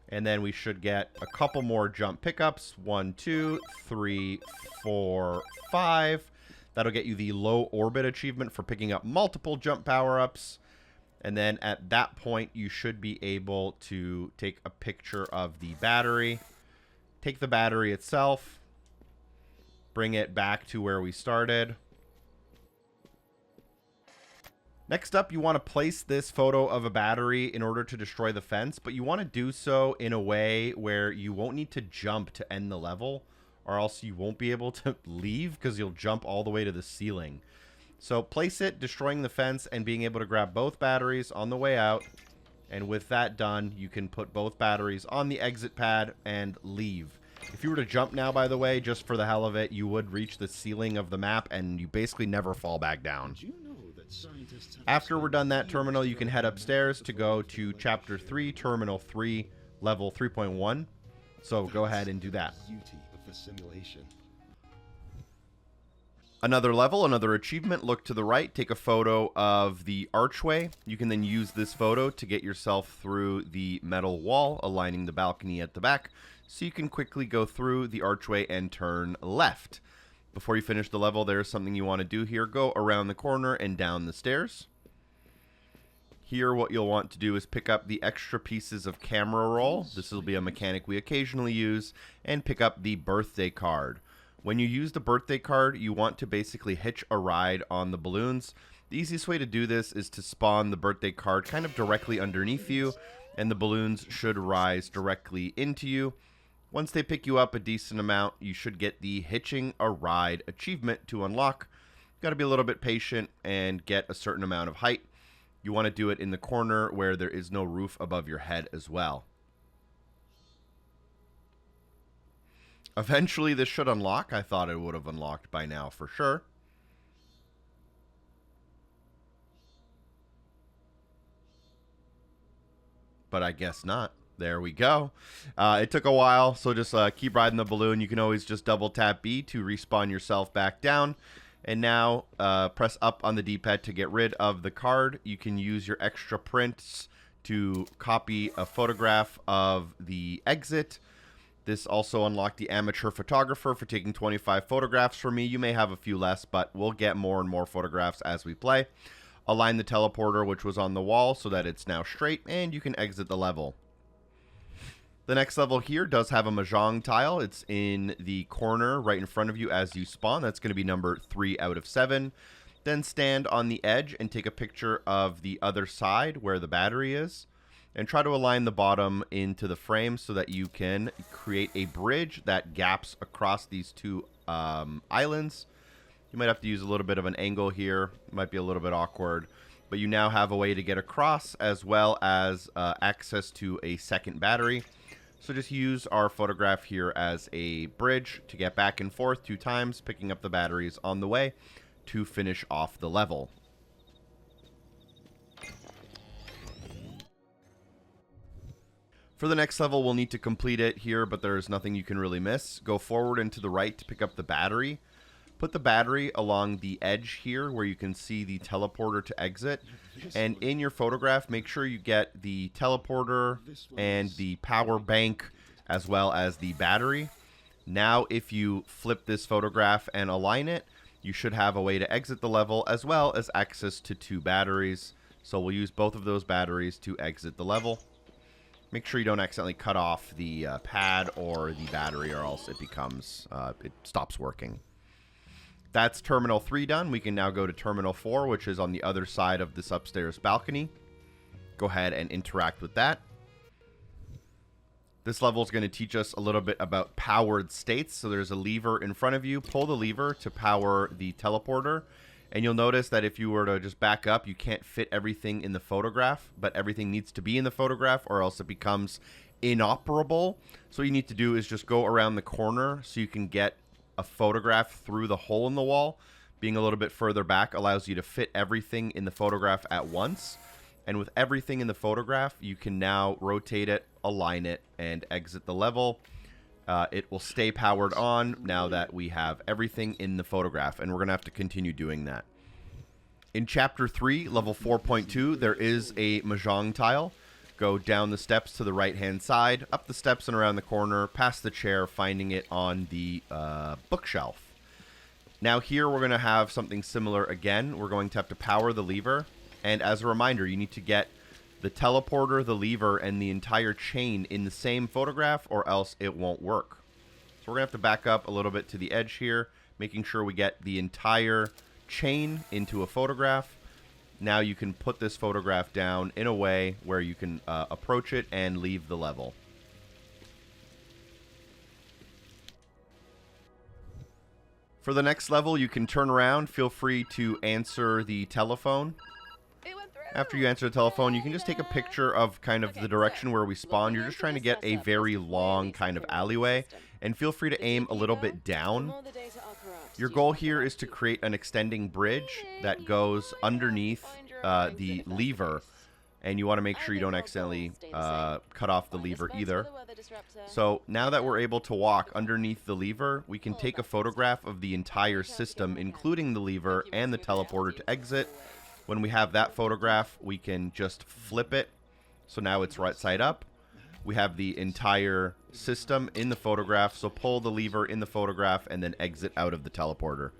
And then we should get a couple more jump pickups. 1, 2, 3, 4, 5. That'll get you the low orbit achievement for picking up multiple jump power-ups. And then at that point, you should be able to take a picture of the battery. Take the battery itself. Bring it back to where we started. Next up, you want to place this photo of a battery in order to destroy the fence, but you want to do so in a way where you won't need to jump to end the level, or else you won't be able to leave because you'll jump all the way to the ceiling. So place it, destroying the fence, and being able to grab both batteries on the way out. And with that done, you can put both batteries on the exit pad and leave. If you were to jump now, by the way, just for the hell of it, you would reach the ceiling of the map, and you basically never fall back down. After we're done that terminal, you can head upstairs to go to Chapter 3, Terminal 3, Level 3.1. So go ahead and do that. Another level, another achievement. Look to the right, take a photo of the archway. You can then use this photo to get yourself through the metal wall, aligning the balcony at the back, so you can quickly go through the archway and turn left. Before you finish the level, there's something you want to do here. Go around the corner and down the stairs. Here, what you'll want to do is pick up the extra pieces of camera roll. This will be a mechanic we occasionally use. And pick up the birthday card. When you use the birthday card, you want to basically hitch a ride on the balloons. The easiest way to do this is to spawn the birthday card kind of directly underneath you, and the balloons should rise directly into you. Once they pick you up a decent amount, you should get the Hitching a Ride achievement to unlock. Got to be a little bit patient and get a certain amount of height. you want to do it in the corner where there is no roof above your head as well. Eventually, this should unlock. I thought it would have unlocked by now for sure. But I guess not. There we go. It took a while, so just keep riding the balloon. You can always just double tap B to respawn yourself back down. And now press up on the D-pad to get rid of the card. You can use your extra prints to copy a photograph of the exit. This also unlocked the amateur photographer for taking 25 photographs for me. You may have a few less, but we'll get more and more photographs as we play. Align the teleporter, which was on the wall, so that it's now straight, and you can exit the level. The next level here does have a Mahjong tile. It's in the corner right in front of you as you spawn. That's going to be number 3 out of 7. Then stand on the edge and take a picture of the other side where the battery is. And try to align the bottom into the frame so that you can create a bridge that gaps across these two islands. You might have to use a little bit of an angle here. It might be a little bit awkward. But you now have a way to get across as well as access to a second battery. So just use our photograph here as a bridge to get back and forth 2 times, picking up the batteries on the way to finish off the level. For the next level, we'll need to complete it here, but there's nothing you can really miss. Go forward and to the right to pick up the battery. Put the battery along the edge here where you can see the teleporter to exit. And in your photograph, make sure you get the teleporter and the power bank as well as the battery. Now, if you flip this photograph and align it, you should have a way to exit the level as well as access to 2 batteries. So we'll use both of those batteries to exit the level. Make sure you don't accidentally cut off the pad or the battery, or else it becomes, it stops working. That's Terminal 3 done. We can now go to Terminal 4, which is on the other side of this upstairs balcony. Go ahead and interact with that. This level is going to teach us a little bit about powered states. So there's a lever in front of you. Pull the lever to power the teleporter. And you'll notice that if you were to just back up, you can't fit everything in the photograph, but everything needs to be in the photograph or else it becomes inoperable. So what you need to do is just go around the corner so you can get a photograph through the hole in the wall. Being a little bit further back allows you to fit everything in the photograph at once. And with everything in the photograph, you can now rotate it, align it, and exit the level. It will stay powered on now that we have everything in the photograph, and we're going to have to continue doing that. In Chapter 3, Level 4.2, there is a Mahjong tile. Go down the steps to the right-hand side, up the steps and around the corner, past the chair, finding it on the bookshelf. Now here we're going to have something similar again. We're going to have to power the lever, and as a reminder, you need to get the teleporter, the lever, and the entire chain in the same photograph, or else it won't work. So we're going to have to back up a little bit to the edge here, making sure we get the entire chain into a photograph. Now you can put this photograph down in a way where you can approach it and leave the level. For the next level, you can turn around. Feel free to answer the telephone. After you answer the telephone, you can just take a picture of kind of the direction where we spawn. You're just trying to get a very long kind of alleyway, and feel free to aim a little bit down. Your goal here is to create an extending bridge that goes underneath the lever, and you want to make sure you don't accidentally cut off the lever either. So now that we're able to walk underneath the lever, we can take a photograph of the entire system, including the lever and the teleporter to exit. When we have that photograph, we can just flip it. So now it's right side up. We have the entire system in the photograph. So pull the lever in the photograph and then exit out of the teleporter.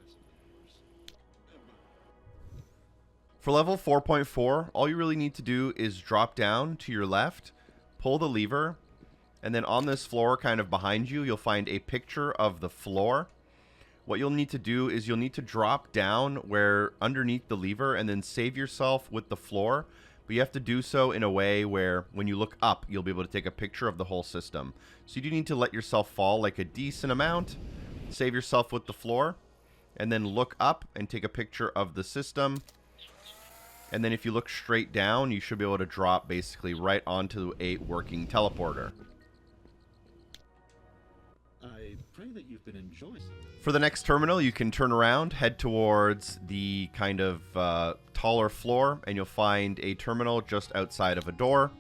For level 4.4, all you really need to do is drop down to your left, pull the lever, and then on this floor kind of behind you, you'll find a picture of the floor. What you'll need to do is you'll need to drop down where underneath the lever and then save yourself with the floor. But you have to do so in a way where when you look up, you'll be able to take a picture of the whole system. So you do need to let yourself fall like a decent amount. Save yourself with the floor. And then look up and take a picture of the system. And then if you look straight down, you should be able to drop basically right onto a working teleporter. I pray that you've been enjoying. For the next terminal, you can turn around, head towards the kind of taller floor, and you'll find a terminal just outside of a door.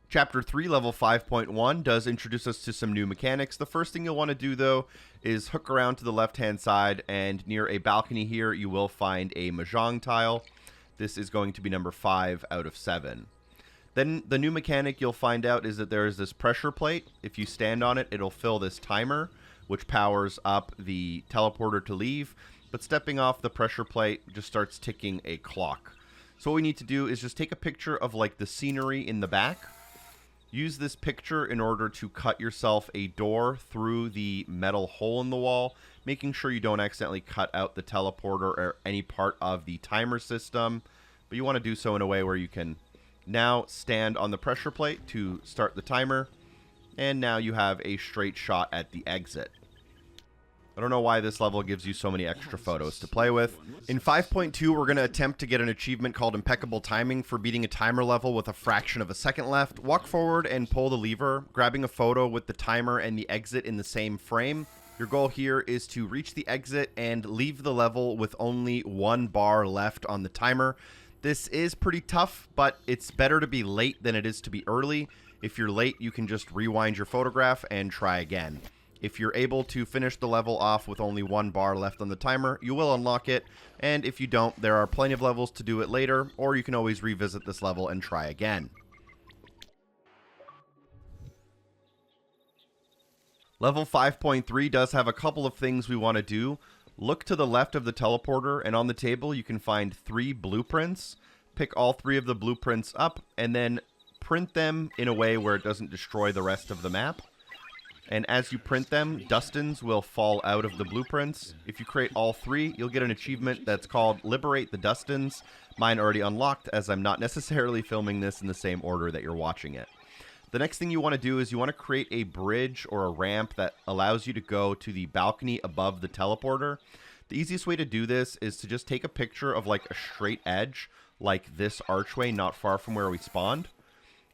Chapter 3, Level 5.1, does introduce us to some new mechanics. The first thing you'll want to do, though, is hook around to the left-hand side, and near a balcony here, you will find a Mahjong tile. This is going to be number 5 out of 7. Then the new mechanic you'll find out is that there is this pressure plate. If you stand on it, it'll fill this timer, which powers up the teleporter to leave. But stepping off the pressure plate just starts ticking a clock. So what we need to do is just take a picture of like the scenery in the back. Use this picture in order to cut yourself a door through the metal hole in the wall, making sure you don't accidentally cut out the teleporter or any part of the timer system. But you want to do so in a way where you can now stand on the pressure plate to start the timer, and now you have a straight shot at the exit. I don't know why this level gives you so many extra photos to play with. In 5.2, we're going to attempt to get an achievement called Impeccable Timing for beating a timer level with a fraction of a second left. Walk forward and pull the lever, grabbing a photo with the timer and the exit in the same frame. Your goal here is to reach the exit and leave the level with only 1 bar left on the timer. This is pretty tough, but it's better to be late than it is to be early. If you're late, you can just rewind your photograph and try again. If you're able to finish the level off with only 1 bar left on the timer, you will unlock it. And if you don't, there are plenty of levels to do it later, or you can always revisit this level and try again. Level 5.3 does have a couple of things we want to do. Look to the left of the teleporter, and on the table you can find 3 blueprints. Pick all 3 of the blueprints up, and then print them in a way where it doesn't destroy the rest of the map. And as you print them, Dustins will fall out of the blueprints. If you create all 3, you'll get an achievement that's called Liberate the Dustins. Mine already unlocked, as I'm not necessarily filming this in the same order that you're watching it. The next thing you want to do is you want to create a bridge or a ramp that allows you to go to the balcony above the teleporter. The easiest way to do this is to just take a picture of like a straight edge, like this archway not far from where we spawned.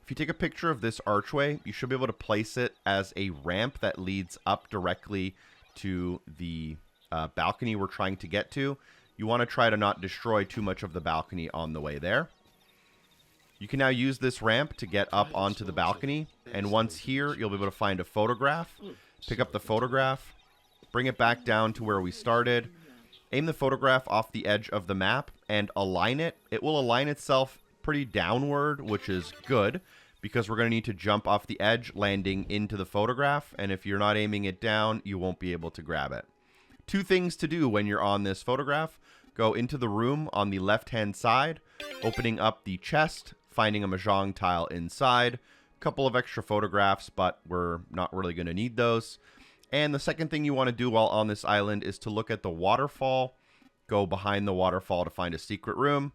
If you take a picture of this archway, you should be able to place it as a ramp that leads up directly to the balcony we're trying to get to. You want to try to not destroy too much of the balcony on the way there. You can now use this ramp to get up onto the balcony, and once here, you'll be able to find a photograph. Pick up the photograph, bring it back down to where we started, aim the photograph off the edge of the map, and align it. It will align itself pretty downward, which is good, because we're going to need to jump off the edge, landing into the photograph, and if you're not aiming it down, you won't be able to grab it. 2 things to do when you're on this photograph. Go into the room on the left-hand side, opening up the chest, finding a Mahjong tile inside, a couple of extra photographs, but we're not really going to need those. And the second thing you want to do while on this island is to look at the waterfall, go behind the waterfall to find a secret room,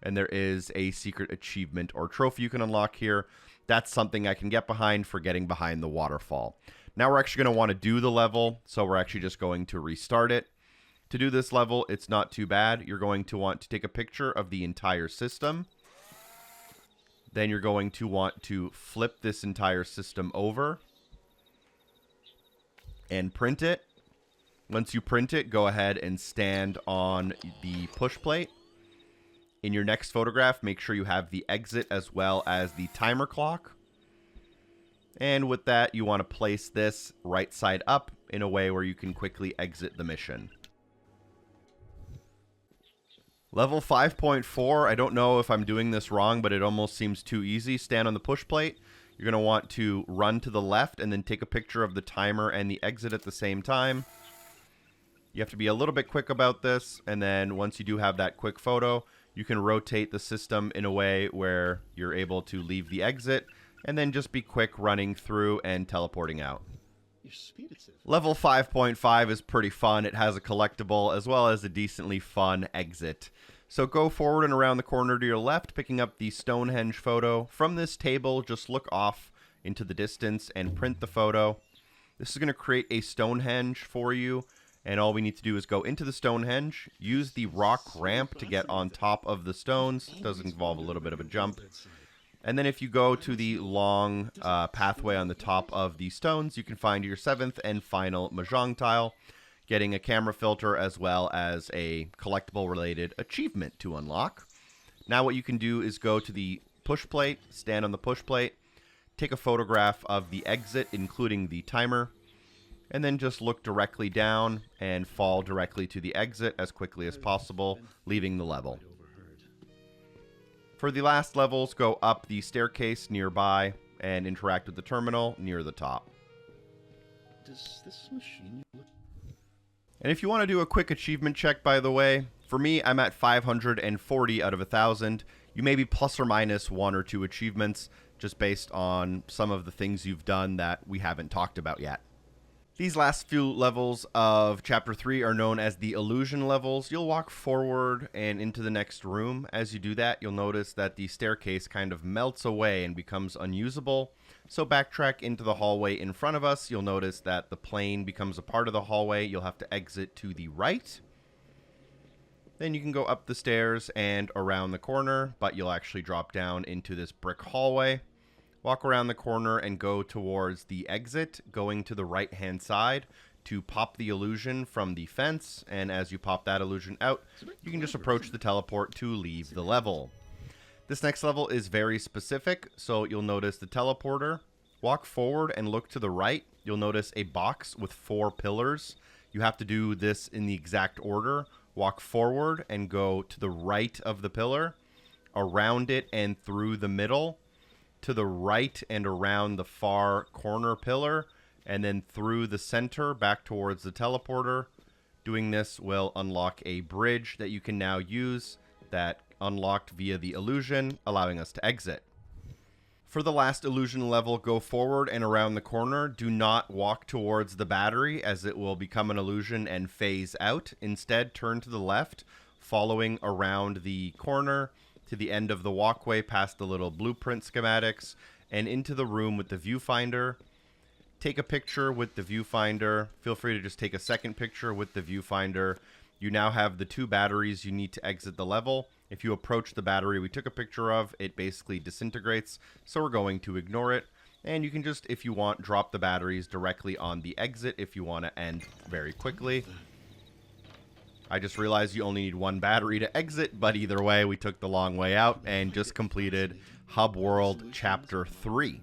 and there is a secret achievement or trophy you can unlock here. That's something I can get behind for getting behind the waterfall. Now we're actually going to want to do the level, so we're actually just going to restart it. To do this level, it's not too bad. You're going to want to take a picture of the entire system. Then you're going to want to flip this entire system over and print it. Once you print it, go ahead and stand on the push plate. In your next photograph, make sure you have the exit as well as the timer clock. And with that, you want to place this right side up in a way where you can quickly exit the mission. Level 5.4, I don't know if I'm doing this wrong, but it almost seems too easy. Stand on the push plate. You're going to want to run to the left and then take a picture of the timer and the exit at the same time. You have to be a little bit quick about this, and then once you do have that quick photo, you can rotate the system in a way where you're able to leave the exit, and then just be quick running through and teleporting out. Level 5.5 is pretty fun. It has a collectible as well as a decently fun exit. So go forward and around the corner to your left, picking up the Stonehenge photo. From this table, just look off into the distance and print the photo. This is going to create a Stonehenge for you, And all we need to do is go into the Stonehenge, use the rock ramp to get on top of the stones. It does involve a little bit of a jump. And then if you go to the long pathway on the top of the stones, you can find your 7th and final Mahjong tile, getting a camera filter as well as a collectible-related achievement to unlock. Now what you can do is go to the push plate, stand on the push plate, take a photograph of the exit, including the timer, and then just look directly down and fall directly to the exit as quickly as possible, leaving the level. For the last levels, go up the staircase nearby and interact with the terminal near the top. Does this machine look... And if you want to do a quick achievement check, by the way, for me, I'm at 540 out of 1,000. You may be plus or minus 1 or 2 achievements, just based on some of the things you've done that we haven't talked about yet. These last few levels of Chapter 3 are known as the illusion levels. You'll walk forward and into the next room. As you do that, you'll notice that the staircase kind of melts away and becomes unusable. So backtrack into the hallway in front of us. You'll notice that the plane becomes a part of the hallway. You'll have to exit to the right. Then you can go up the stairs and around the corner, but you'll actually drop down into this brick hallway. Walk around the corner and go towards the exit, going to the right-hand side to pop the illusion from the fence. And as you pop that illusion out, you can just approach the teleport to leave the level. This next level is very specific, so you'll notice the teleporter. Walk forward and look to the right. You'll notice a box with 4 pillars. You have to do this in the exact order. Walk forward and go to the right of the pillar, around it and through the middle, to the right and around the far corner pillar, and then through the center back towards the teleporter. Doing this will unlock a bridge that you can now use that unlocked via the illusion, allowing us to exit. For the last illusion level, go forward and around the corner. Do not walk towards the battery, as it will become an illusion and phase out. Instead, turn to the left, following around the corner to the end of the walkway past the little blueprint schematics and into the room with the viewfinder. Take a picture with the viewfinder. Feel free to just take a second picture with the viewfinder. You now have the 2 batteries you need to exit the level. If you approach the battery we took a picture of, it basically disintegrates, so we're going to ignore it. And you can just, if you want, drop the batteries directly on the exit if you want to end very quickly. I just realized you only need 1 battery to exit, but either way, we took the long way out and just completed Hub World Chapter 3.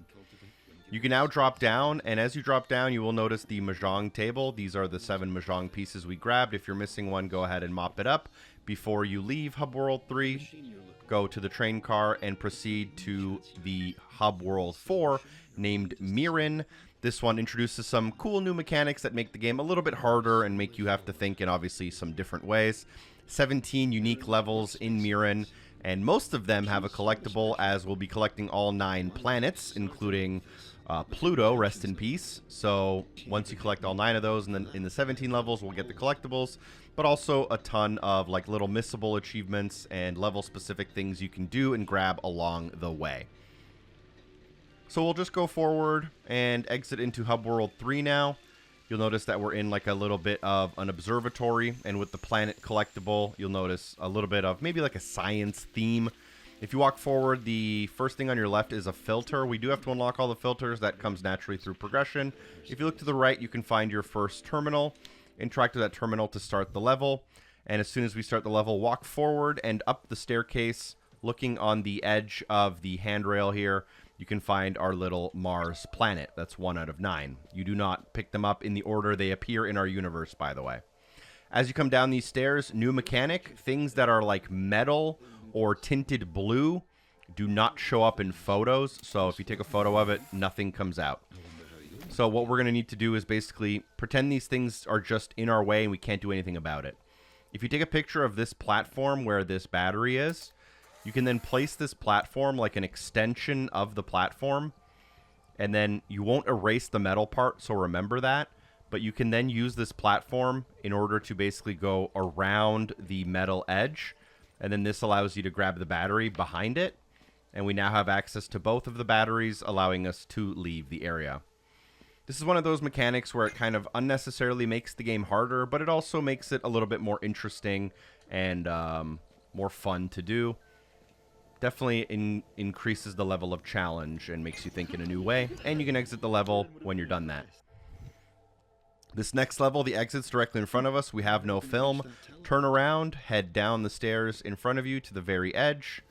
You can now drop down, and as you drop down, you will notice the Mahjong table. These are the 7 Mahjong pieces we grabbed. If you're missing one, go ahead and mop it up. Before you leave Hub World 3, go to the train car and proceed to the Hub World 4, named Mirren. This one introduces some cool new mechanics that make the game a little bit harder and make you have to think in obviously some different ways. 17 unique levels in Mirren, and most of them have a collectible, as we'll be collecting all 9 planets, including Pluto, rest in peace. So once you collect all 9 of those, and then in the 17 levels, we'll get the collectibles, but also a ton of like little missable achievements and level-specific things you can do and grab along the way. So we'll just go forward and exit into Hub World 3 now. You'll notice that we're in like a little bit of an observatory, and with the planet collectible, you'll notice a little bit of maybe like a science theme. If you walk forward, the first thing on your left is a filter. We do have to unlock all the filters. That comes naturally through progression. If you look to the right, you can find your first terminal. Interact with that terminal to start the level. And as soon as we start the level, walk forward and up the staircase, looking on the edge of the handrail here. You can find our little Mars planet. That's 1 out of 9. You do not pick them up in the order they appear in our universe, by the way. As you come down these stairs, new mechanic, things that are like metal or tinted blue do not show up in photos. So if you take a photo of it, nothing comes out. So what we're going to need to do is basically pretend these things are just in our way and we can't do anything about it. If you take a picture of this platform where this battery is, you can then place this platform like an extension of the platform, and then you won't erase the metal part, so remember that. But you can then use this platform in order to basically go around the metal edge, and then this allows you to grab the battery behind it, and we now have access to both of the batteries, allowing us to leave the area. This is one of those mechanics where it kind of unnecessarily makes the game harder, but it also makes it a little bit more interesting and more fun to do. Definitely increases the level of challenge and makes you think in a new way, and you can exit the level when you're done that. This next level, the exit's directly in front of us. We have no film. Turn around, head down the stairs in front of you to the very edge.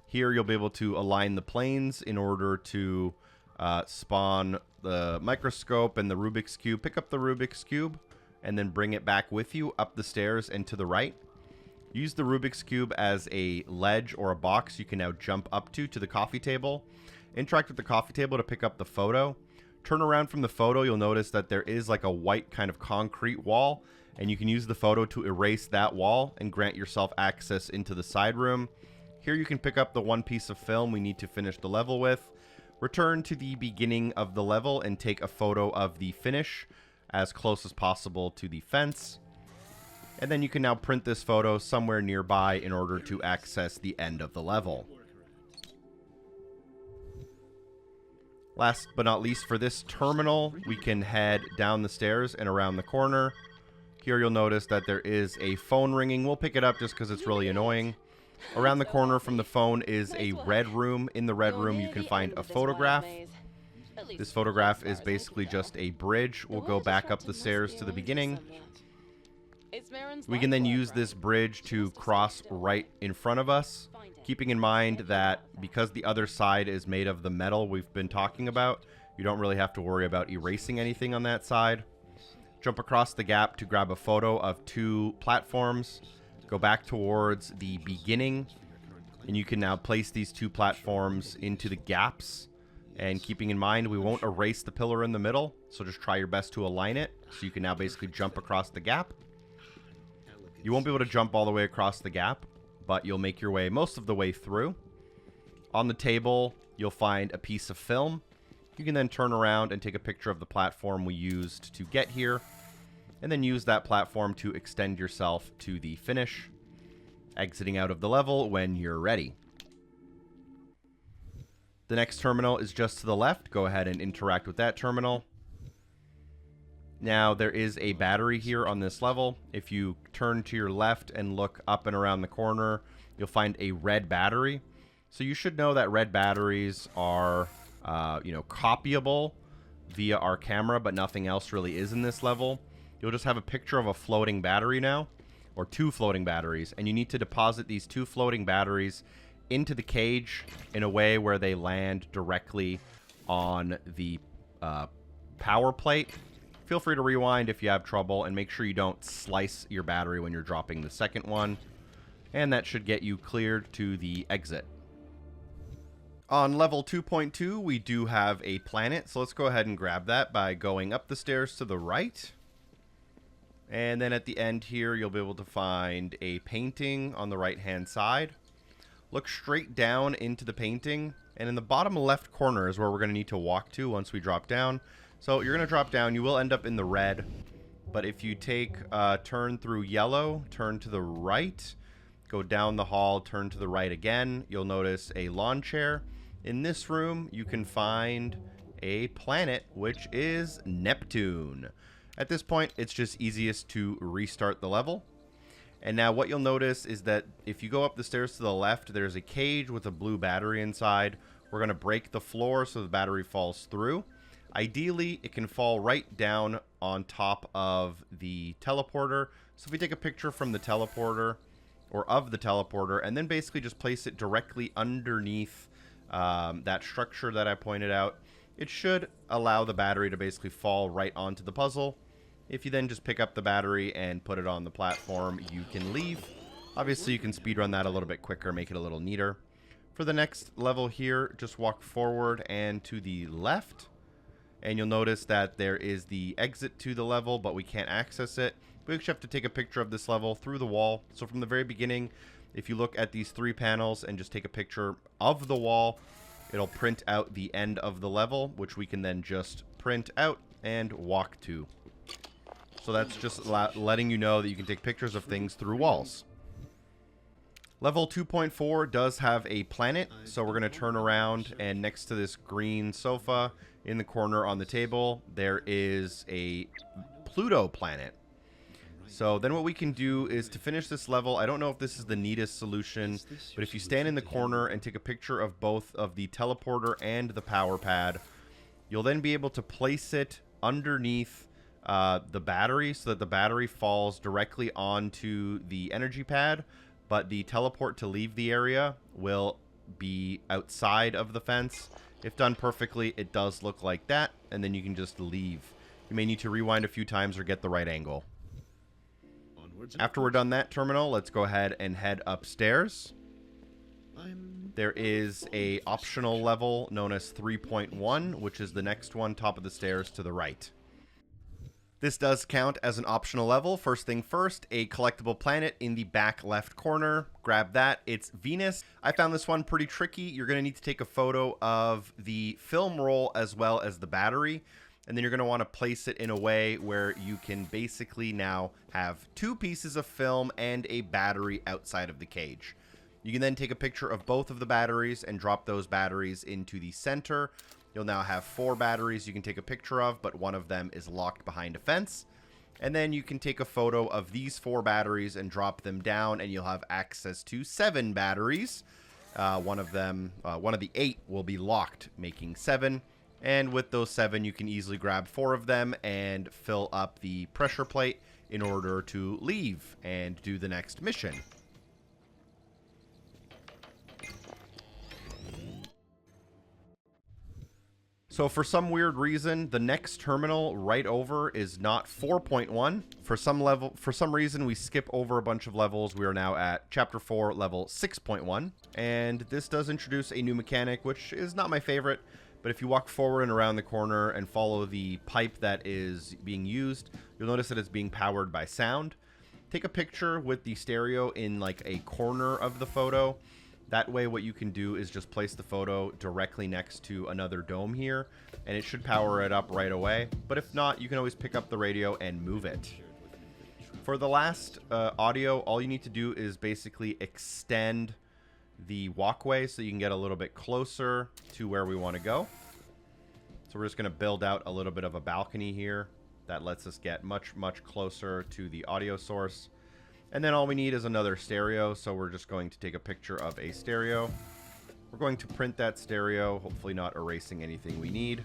Here you'll be able to align the planes in order to spawn the microscope and the Rubik's Cube. Pick up the Rubik's Cube and then bring it back with you up the stairs and to the right. Use the Rubik's Cube as a ledge or a box you can now jump up to the coffee table. Interact with the coffee table to pick up the photo. Turn around from the photo, you'll notice that there is like a white kind of concrete wall, and you can use the photo to erase that wall and grant yourself access into the side room. Here you can pick up the one piece of film we need to finish the level with. Return to the beginning of the level and take a photo of the finish as close as possible to the fence. And then you can now print this photo somewhere nearby in order to access the end of the level. Last but not least, for this terminal, we can head down the stairs and around the corner. Here you'll notice that there is a phone ringing. We'll pick it up just because it's really annoying. Around the corner from the phone is a red room. In the red room, you can find a photograph. This photograph is basically just a bridge. We'll go back up the stairs to the beginning. We can then use this bridge to cross right in front of us, keeping in mind that because the other side is made of the metal we've been talking about, you don't really have to worry about erasing anything on that side. Jump across the gap to grab a photo of two platforms. Go back towards the beginning, and you can now place these two platforms into the gaps. And keeping in mind, we won't erase the pillar in the middle, so just try your best to align it. So you can now basically jump across the gap. You won't be able to jump all the way across the gap, but you'll make your way most of the way through. On the table, you'll find a piece of film. You can then turn around and take a picture of the platform we used to get here, and then use that platform to extend yourself to the finish, exiting out of the level when you're ready. The next terminal is just to the left. Go ahead and interact with that terminal. Now, there is a battery here on this level. If you turn to your left and look up and around the corner, you'll find a red battery. So you should know that red batteries are, copyable via our camera, but nothing else really is in this level. You'll just have a picture of a floating battery now, or two floating batteries, and you need to deposit these two floating batteries into the cage in a way where they land directly on the power plate. Feel free to rewind if you have trouble, and make sure you don't slice your battery when you're dropping the second one. And that should get you cleared to the exit. On level 2.2, we do have a planet, so let's go ahead and grab that by going up the stairs to the right. And then at the end here, you'll be able to find a painting on the right-hand side. Look straight down into the painting, and in the bottom left corner is where we're going to need to walk to once we drop down. So you're going to drop down. You will end up in the red, but if you take turn through yellow, turn to the right, go down the hall, turn to the right again, you'll notice a lawn chair. In this room, you can find a planet, which is Neptune. At this point, it's just easiest to restart the level. And now what you'll notice is that if you go up the stairs to the left, there's a cage with a blue battery inside. We're going to break the floor so the battery falls through. Ideally, it can fall right down on top of the teleporter. So if we take a picture from the teleporter, or of the teleporter, and then basically just place it directly underneath that structure that I pointed out, it should allow the battery to basically fall right onto the puzzle. If you then just pick up the battery and put it on the platform, you can leave. Obviously, you can speedrun that a little bit quicker, make it a little neater. For the next level here, just walk forward and to the left. And you'll notice that there is the exit to the level, but we can't access it. We actually have to take a picture of this level through the wall. So from the very beginning, if you look at these three panels and just take a picture of the wall, it'll print out the end of the level, which we can then just print out and walk to. So that's just letting you know that you can take pictures of things through walls. Level 2.4 does have a planet, so we're going to turn around, and next to this green sofa in the corner on the table, there is a Pluto planet. So then what we can do is to finish this level, I don't know if this is the neatest solution, but if you stand in the corner and take a picture of both of the teleporter and the power pad, you'll then be able to place it underneath the battery so that the battery falls directly onto the energy pad, but the teleport to leave the area will be outside of the fence. If done perfectly, it does look like that, and then you can just leave. You may need to rewind a few times or get the right angle. After we're done that terminal, let's go ahead and head upstairs. There is a optional level known as 3.1, which is the next one, top of the stairs to the right. This does count as an optional level. First thing first, a collectible planet in the back left corner. Grab that. It's Venus. I found this one pretty tricky. You're going to need to take a photo of the film roll as well as the battery. And then you're going to want to place it in a way where you can basically now have two pieces of film and a battery outside of the cage. You can then take a picture of both of the batteries and drop those batteries into the center. You'll now have 4 batteries you can take a picture of, but one of them is locked behind a fence. And then you can take a photo of these 4 batteries and drop them down, and you'll have access to 7 batteries. One of the 8 will be locked, making 7. And with those 7, you can easily grab 4 of them and fill up the pressure plate in order to leave and do the next mission. So for some weird reason, the next terminal right over is not 4.1. For some reason, we skip over a bunch of levels. We are now at Chapter 4, level 6.1. And this does introduce a new mechanic, which is not my favorite. But if you walk forward and around the corner and follow the pipe that is being used, you'll notice that it's being powered by sound. Take a picture with the stereo in like a corner of the photo. That way what you can do is just place the photo directly next to another dome here, and it should power it up right away. But if not, you can always pick up the radio and move it. For the last audio, all you need to do is basically extend the walkway so you can get a little bit closer to where we want to go. So we're just going to build out a little bit of a balcony here that lets us get much closer to the audio source. And then all we need is another stereo, so we're just going to take a picture of a stereo. We're going to print that stereo, hopefully not erasing anything we need.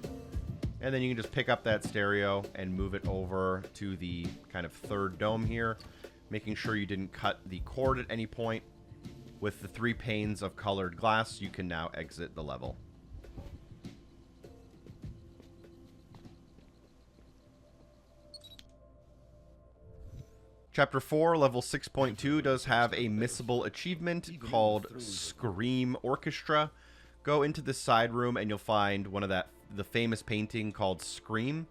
And then you can just pick up that stereo and move it over to the kind of third dome here, making sure you didn't cut the cord at any point. With the 3 panes of colored glass, you can now exit the level. Chapter 4, level 6.2 does have a missable achievement called Scream Orchestra. Go into this side room and you'll find the famous painting called Scream.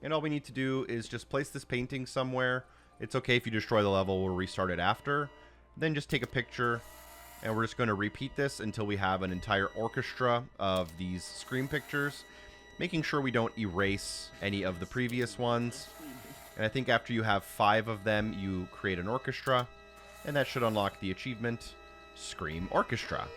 And all we need to do is just place this painting somewhere. It's okay if you destroy the level, we'll restart it after. Then just take a picture. And we're just going to repeat this until we have an entire orchestra of these Scream pictures, making sure we don't erase any of the previous ones. And I think after you have 5 of them, you create an orchestra, and that should unlock the achievement, Scream Orchestra.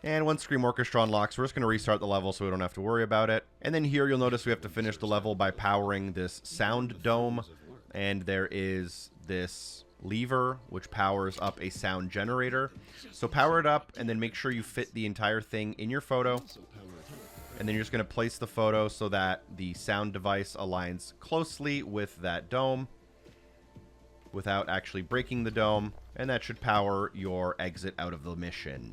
And once Scream Orchestra unlocks, we're just going to restart the level so we don't have to worry about it. And then here you'll notice we have to finish the level by powering this sound dome, and there is this lever which powers up a sound generator. So power it up and then make sure you fit the entire thing in your photo. And then you're just going to place the photo so that the sound device aligns closely with that dome without actually breaking the dome. And that should power your exit out of the mission.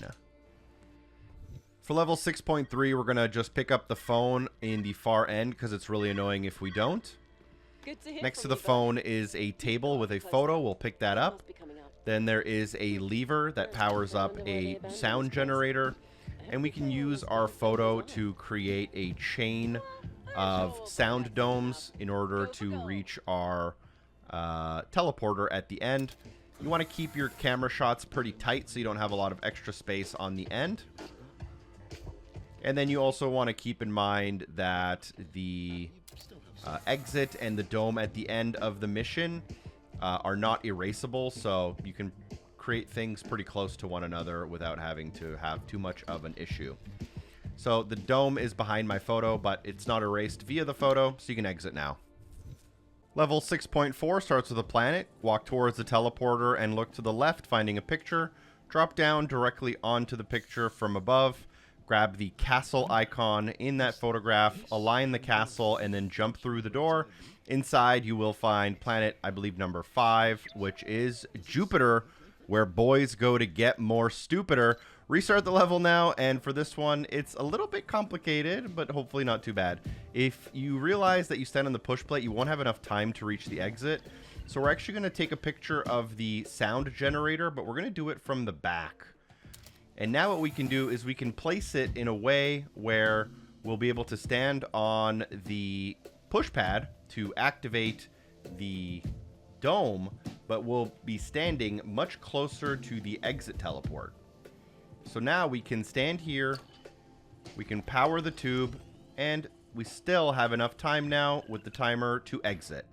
For level 6.3, we're going to just pick up the phone in the far end because it's really annoying if we don't. Next to the phone is a table with a photo. We'll pick that up. Then there is a lever that powers up a sound generator. And we can use our photo to create a chain of sound domes in order to reach our teleporter at the end. You want to keep your camera shots pretty tight so you don't have a lot of extra space on the end. And then you also want to keep in mind that the exit and the dome at the end of the mission are not erasable, so you can create things pretty close to one another without having to have too much of an issue. So the dome is behind my photo, but it's not erased via the photo, so you can exit now. Level 6.4 starts with a planet. Walk towards the teleporter and look to the left, finding a picture. Drop down directly onto the picture from above. Grab the castle icon in that photograph, align the castle, and then jump through the door. Inside, you will find planet, I believe, number 5, which is Jupiter, where boys go to get more stupider. Restart the level now, and for this one, it's a little bit complicated, but hopefully not too bad. If you realize that you stand on the push plate, you won't have enough time to reach the exit. So we're actually going to take a picture of the sound generator, but we're going to do it from the back. And now what we can do is we can place it in a way where we'll be able to stand on the push pad to activate the dome, but we'll be standing much closer to the exit teleport. So now we can stand here, we can power the tube, and we still have enough time now with the timer to exit.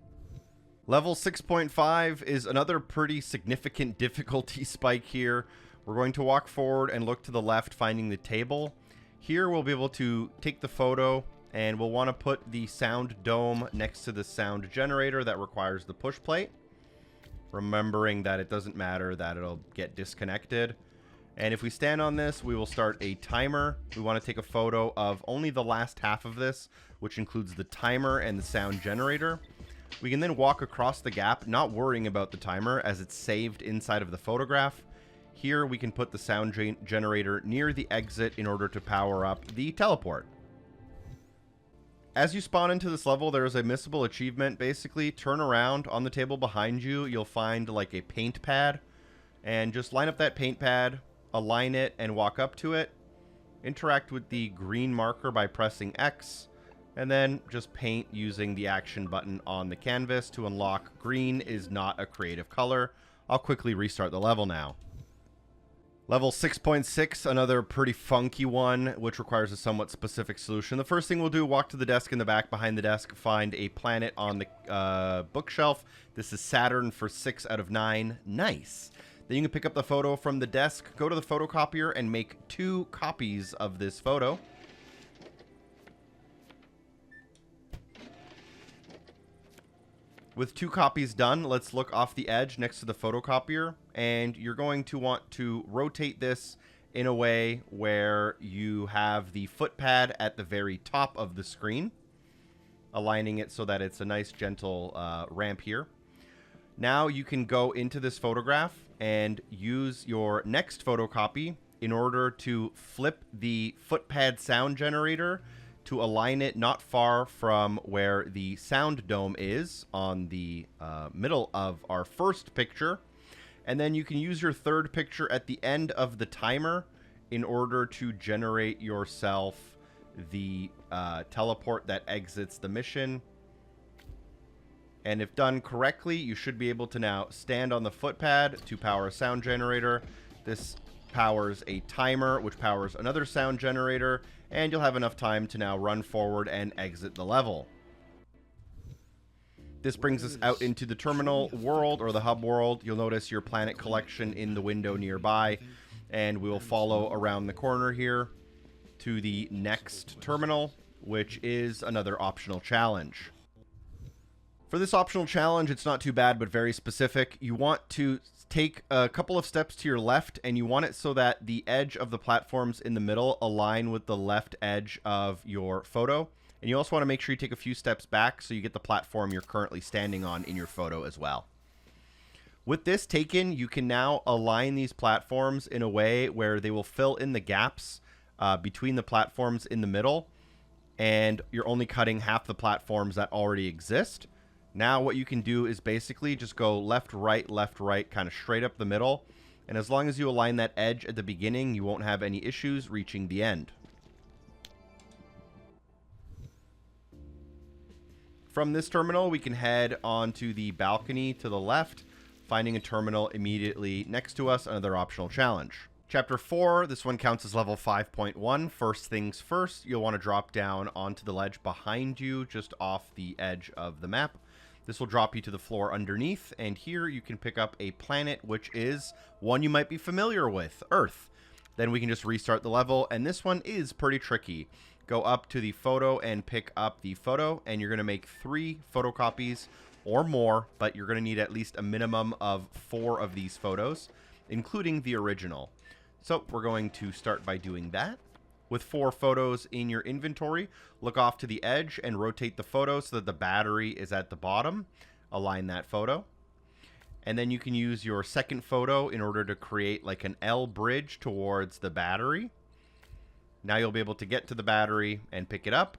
Level 6.5 is another pretty significant difficulty spike here. We're going to walk forward and look to the left, finding the table. Here we'll be able to take the photo, and we'll want to put the sound dome next to the sound generator that requires the push plate. Remembering that it doesn't matter that it'll get disconnected. And if we stand on this, we will start a timer. We want to take a photo of only the last half of this, which includes the timer and the sound generator. We can then walk across the gap, not worrying about the timer as it's saved inside of the photograph. Here we can put the sound generator near the exit in order to power up the teleport. As you spawn into this level, there is a missable achievement. Basically, turn around on the table behind you. You'll find like a paint pad. And just line up that paint pad, align it, and walk up to it. Interact with the green marker by pressing X. And then just paint using the action button on the canvas to unlock green is not a creative color. I'll quickly restart the level now. Level 6.6, another pretty funky one, which requires a somewhat specific solution. The first thing we'll do, walk to the desk in the back. Behind the desk, find a planet on the bookshelf. This is Saturn for 6 out of 9. Nice. Then you can pick up the photo from the desk, go to the photocopier, and make 2 copies of this photo. With 2 copies done, let's look off the edge next to the photocopier, and you're going to want to rotate this in a way where you have the footpad at the very top of the screen, aligning it so that it's a nice gentle ramp here. Now you can go into this photograph and use your next photocopy in order to flip the footpad sound generator to align it not far from where the sound dome is on the middle of our first picture. And then you can use your third picture at the end of the timer in order to generate yourself the teleport that exits the mission. And if done correctly, you should be able to now stand on the footpad to power a sound generator. This powers a timer, which powers another sound generator, and you'll have enough time to now run forward and exit the level. This brings us out into the terminal world, or the hub world. You'll notice your planet collection in the window nearby, and we will follow around the corner here to the next terminal, which is another optional challenge. For this optional challenge, it's not too bad, but very specific. You want to take a couple of steps to your left, and you want it so that the edge of the platforms in the middle align with the left edge of your photo. And you also want to make sure you take a few steps back so you get the platform you're currently standing on in your photo as well. With this taken, you can now align these platforms in a way where they will fill in the gaps between the platforms in the middle, and you're only cutting half the platforms that already exist. Now what you can do is basically just go left, right, kind of straight up the middle. And as long as you align that edge at the beginning, you won't have any issues reaching the end. From this terminal, we can head onto the balcony to the left, finding a terminal immediately next to us, another optional challenge. Chapter 4, this one counts as level 5.1. First things first, you'll want to drop down onto the ledge behind you, just off the edge of the map. This will drop you to the floor underneath, and here you can pick up a planet, which is one you might be familiar with, Earth. Then we can just restart the level, and this one is pretty tricky. Go up to the photo and pick up the photo, and you're going to make 3 photocopies or more, but you're going to need at least a minimum of 4 of these photos, including the original. So we're going to start by doing that. With 4 photos in your inventory, look off to the edge and rotate the photo so that the battery is at the bottom. Align that photo. And then you can use your second photo in order to create like an L bridge towards the battery. Now you'll be able to get to the battery and pick it up.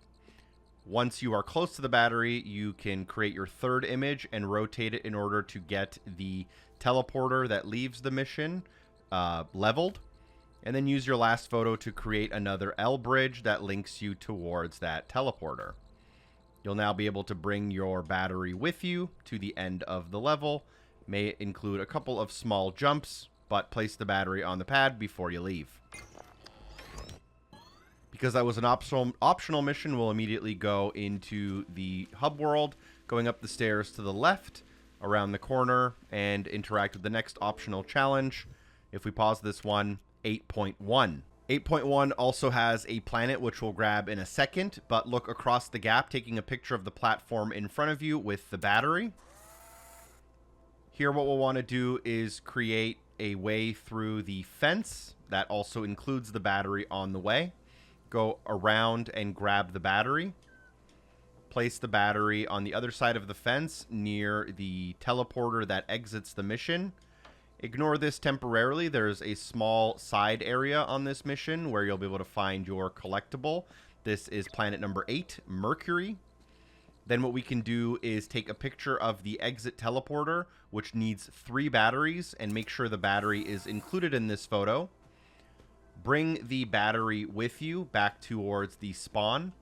Once you are close to the battery, you can create your third image and rotate it in order to get the teleporter that leaves the mission leveled. And then use your last photo to create another L bridge that links you towards that teleporter. You'll now be able to bring your battery with you to the end of the level. May include a couple of small jumps, but place the battery on the pad before you leave. Because that was an optional mission, we'll immediately go into the hub world, going up the stairs to the left, around the corner, and interact with the next optional challenge. If we pause this one, 8.1. 8.1 also has a planet which we'll grab in a second, but look across the gap, taking a picture of the platform in front of you with the battery. Here what we'll want to do is create a way through the fence. That also includes the battery on the way. Go around and grab the battery. Place the battery on the other side of the fence near the teleporter that exits the mission. Ignore this temporarily. There's a small side area on this mission where you'll be able to find your collectible. This is planet number 8, Mercury. Then what we can do is take a picture of the exit teleporter, which needs 3 batteries, and make sure the battery is included in this photo. Bring the battery with you back towards the spawn.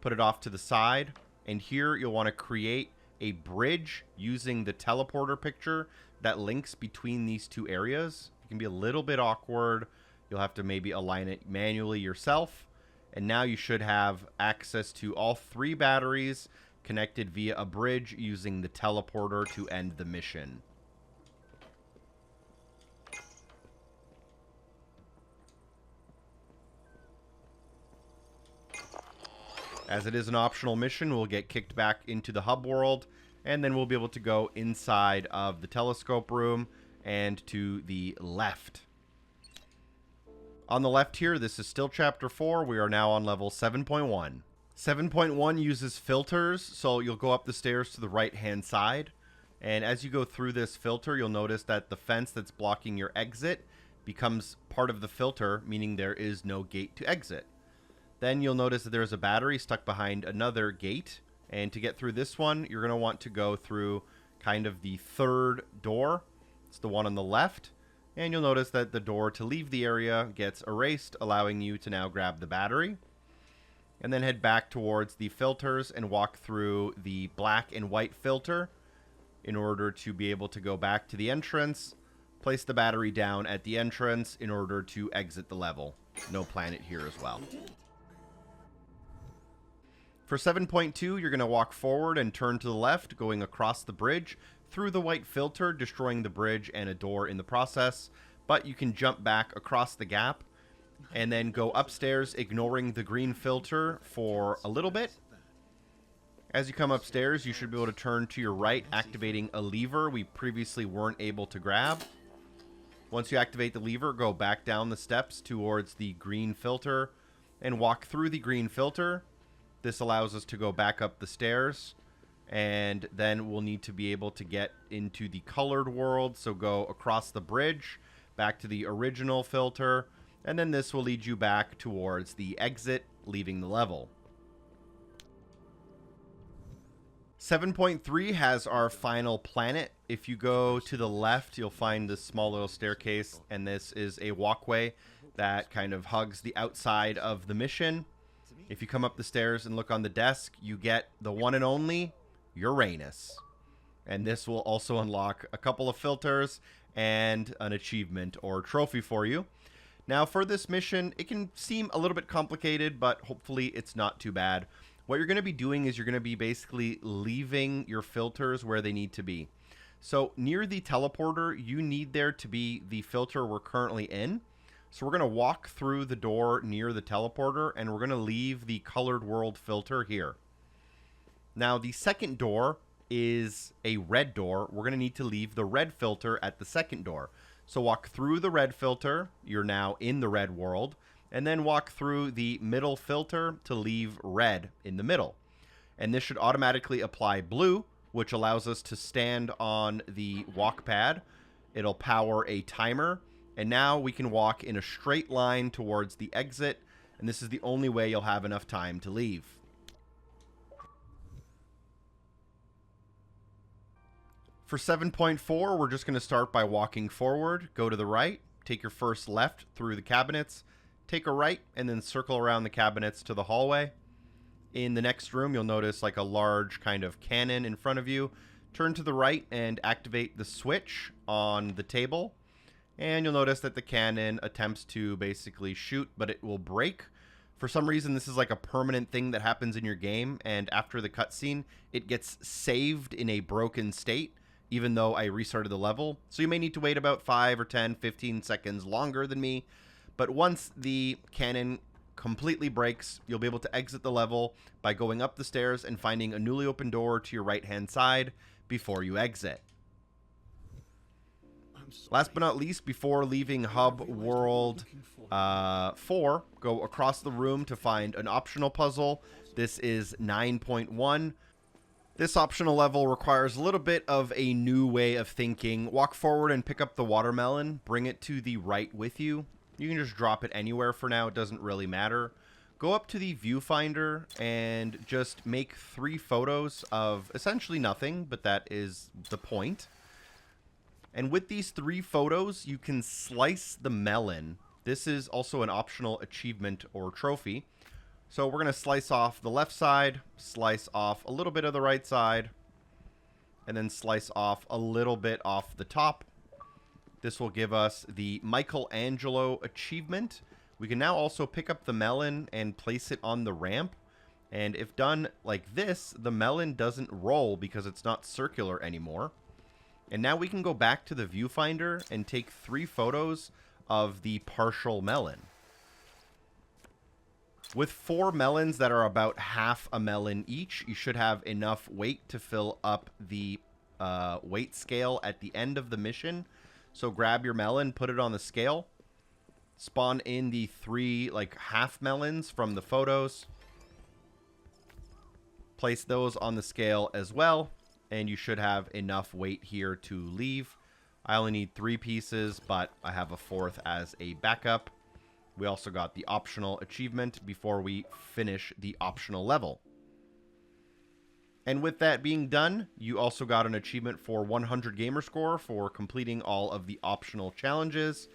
Put it off to the side, and here you'll want to create a bridge using the teleporter picture that links between these 2 areas. It can be a little bit awkward. You'll have to maybe align it manually yourself. And now you should have access to all 3 batteries connected via a bridge using the teleporter to end the mission. As it is an optional mission, we'll get kicked back into the hub world, and then we'll be able to go inside of the telescope room and to the left. On the left here, this is still Chapter 4. We are now on level 7.1. 7.1 uses filters, so you'll go up the stairs to the right-hand side. And as you go through this filter, you'll notice that the fence that's blocking your exit becomes part of the filter, meaning there is no gate to exit. Then you'll notice that there's a battery stuck behind another gate. And to get through this one, you're going to want to go through kind of the third door. It's the one on the left. And you'll notice that the door to leave the area gets erased, allowing you to now grab the battery. And then head back towards the filters and walk through the black and white filter in order to be able to go back to the entrance. Place the battery down at the entrance in order to exit the level. No planet here as well. For 7.2, you're going to walk forward and turn to the left, going across the bridge, through the white filter, destroying the bridge and a door in the process. But you can jump back across the gap, and then go upstairs, ignoring the green filter for a little bit. As you come upstairs, you should be able to turn to your right, activating a lever we previously weren't able to grab. Once you activate the lever, go back down the steps towards the green filter, and walk through the green filter. This allows us to go back up the stairs, and then we'll need to be able to get into the colored world. So go across the bridge, back to the original filter, and then this will lead you back towards the exit, leaving the level. 7.3 has our final planet. If you go to the left, you'll find this small little staircase, and this is a walkway that kind of hugs the outside of the mission. If you come up the stairs and look on the desk, you get the one and only Uranus. And this will also unlock a couple of filters and an achievement or trophy for you. Now, for this mission, it can seem a little bit complicated, but hopefully it's not too bad. What you're going to be doing is you're going to be basically leaving your filters where they need to be. So near the teleporter, you need there to be the filter we're currently in. So we're going to walk through the door near the teleporter, and we're going to leave the colored world filter here. Now, the second door is a red door. We're going to need to leave the red filter at the second door. So walk through the red filter. You're now in the red world. And then walk through the middle filter to leave red in the middle. And this should automatically apply blue, which allows us to stand on the walk pad. It'll power a timer. And now we can walk in a straight line towards the exit. And this is the only way you'll have enough time to leave. For 7.4, we're just going to start by walking forward, go to the right, take your first left through the cabinets, take a right, and then circle around the cabinets to the hallway. In the next room, you'll notice like a large kind of cannon in front of you. Turn to the right and activate the switch on the table. And you'll notice that the cannon attempts to basically shoot, but it will break. For some reason, this is like a permanent thing that happens in your game, and after the cutscene, it gets saved in a broken state, even though I restarted the level. So you may need to wait about 5 or 10, 15 seconds longer than me. But once the cannon completely breaks, you'll be able to exit the level by going up the stairs and finding a newly opened door to your right-hand side before you exit. Last but not least, before leaving Hub World 4, go across the room to find an optional puzzle. This is 9.1. This optional level requires a little bit of a new way of thinking. Walk forward and pick up the watermelon. Bring it to the right with you. You can just drop it anywhere for now. It doesn't really matter. Go up to the viewfinder and just make 3 photos of essentially nothing, but that is the point. And with these 3 photos, you can slice the melon. This is also an optional achievement or trophy. So we're going to slice off the left side, slice off a little bit of the right side, and then slice off a little bit off the top. This will give us the Michelangelo achievement. We can now also pick up the melon and place it on the ramp. And if done like this, the melon doesn't roll because it's not circular anymore. And now we can go back to the viewfinder and take 3 photos of the partial melon. With 4 melons that are about half a melon each, you should have enough weight to fill up the weight scale at the end of the mission. So grab your melon, put it on the scale, spawn in the 3 like half melons from the photos, place those on the scale as well, and you should have enough weight here to leave. I only need 3 pieces, but I have a 4th as a backup. We also got the optional achievement before we finish the optional level. And with that being done, you also got an achievement for 100 gamerscore for completing all of the optional challenges.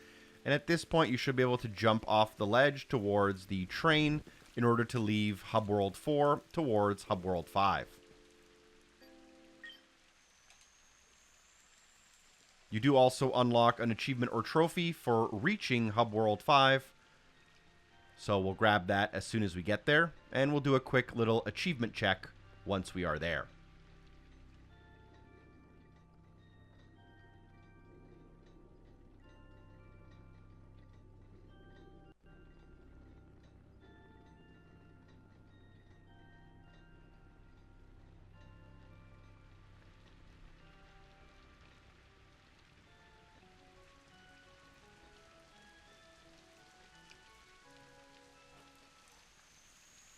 And at this point, you should be able to jump off the ledge towards the train in order to leave Hub World 4 towards Hub World 5. You do also unlock an achievement or trophy for reaching Hub World 5. So we'll grab that as soon as we get there, and we'll do a quick little achievement check once we are there.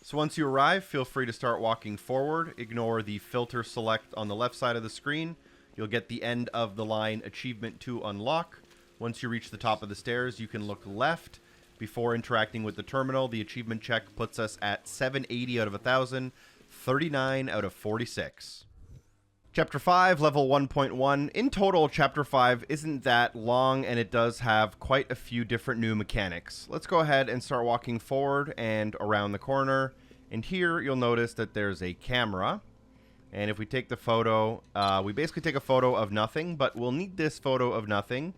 So once you arrive, feel free to start walking forward. Ignore the filter select on the left side of the screen. You'll get the end of the line achievement to unlock. Once you reach the top of the stairs, you can look left. Before interacting with the terminal, the achievement check puts us at 780 out of 1,000, 39 out of 46. Chapter 5, Level 1.1. In total, Chapter 5 isn't that long, and it does have quite a few different new mechanics. Let's go ahead and start walking forward and around the corner. And here, you'll notice that there's a camera. And if we take the photo, we basically take a photo of nothing, but we'll need this photo of nothing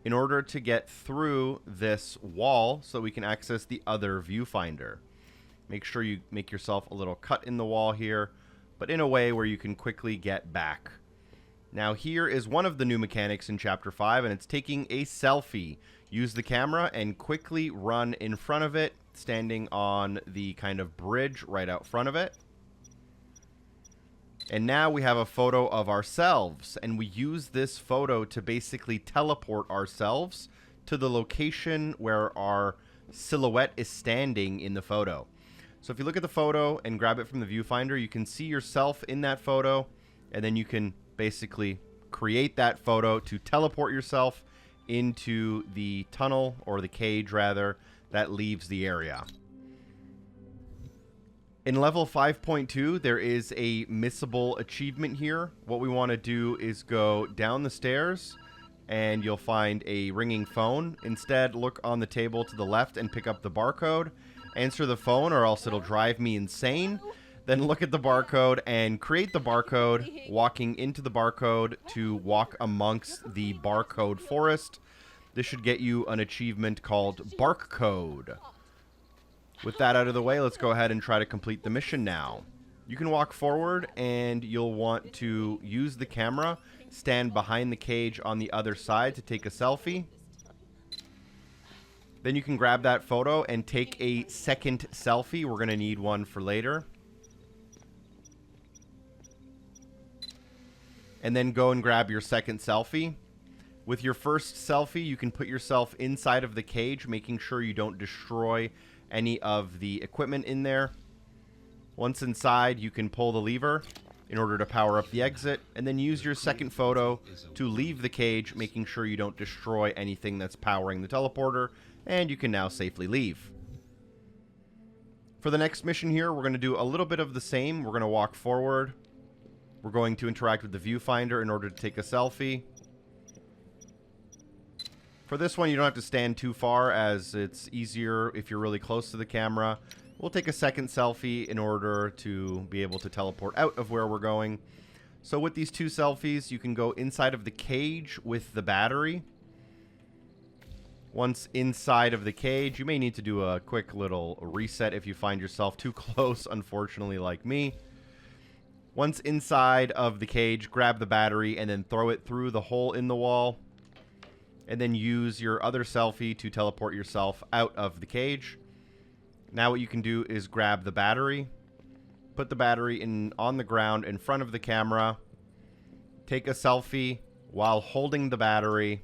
in order to get through this wall so we can access the other viewfinder. Make sure you make yourself a little cut in the wall here, but in a way where you can quickly get back. Now here is one of the new mechanics in Chapter 5, and it's taking a selfie. Use the camera and quickly run in front of it, standing on the kind of bridge right out front of it. And now we have a photo of ourselves, and we use this photo to basically teleport ourselves to the location where our silhouette is standing in the photo. So if you look at the photo and grab it from the viewfinder, you can see yourself in that photo, and then you can basically create that photo to teleport yourself into the tunnel, or the cage rather, that leaves the area. In level 5.2, there is a missable achievement here. What we want to do is go down the stairs, and you'll find a ringing phone. Instead, look on the table to the left and pick up the barcode. Answer the phone, or else it'll drive me insane. Then look at the barcode and create the barcode, walking into the barcode to walk amongst the barcode forest. This should get you an achievement called Barcode. With that out of the way, let's go ahead and try to complete the mission now. You can walk forward, and you'll want to use the camera, stand behind the cage on the other side to take a selfie. Then you can grab that photo and take a second selfie. We're going to need one for later. And then go and grab your second selfie. With your first selfie, you can put yourself inside of the cage, making sure you don't destroy any of the equipment in there. Once inside, you can pull the lever in order to power up the exit, and then use your second photo to leave the cage, making sure you don't destroy anything that's powering the teleporter, and you can now safely leave. For the next mission here, we're going to do a little bit of the same. We're going to walk forward. We're going to interact with the viewfinder in order to take a selfie. For this one, you don't have to stand too far, as it's easier if you're really close to the camera. We'll take a second selfie in order to be able to teleport out of where we're going. So with these two selfies, you can go inside of the cage with the battery. Once inside of the cage, you may need to do a quick little reset if you find yourself too close, unfortunately, like me. Once inside of the cage, grab the battery and then throw it through the hole in the wall. And then use your other selfie to teleport yourself out of the cage. Now what you can do is grab the battery, put the battery on the ground in front of the camera, take a selfie while holding the battery.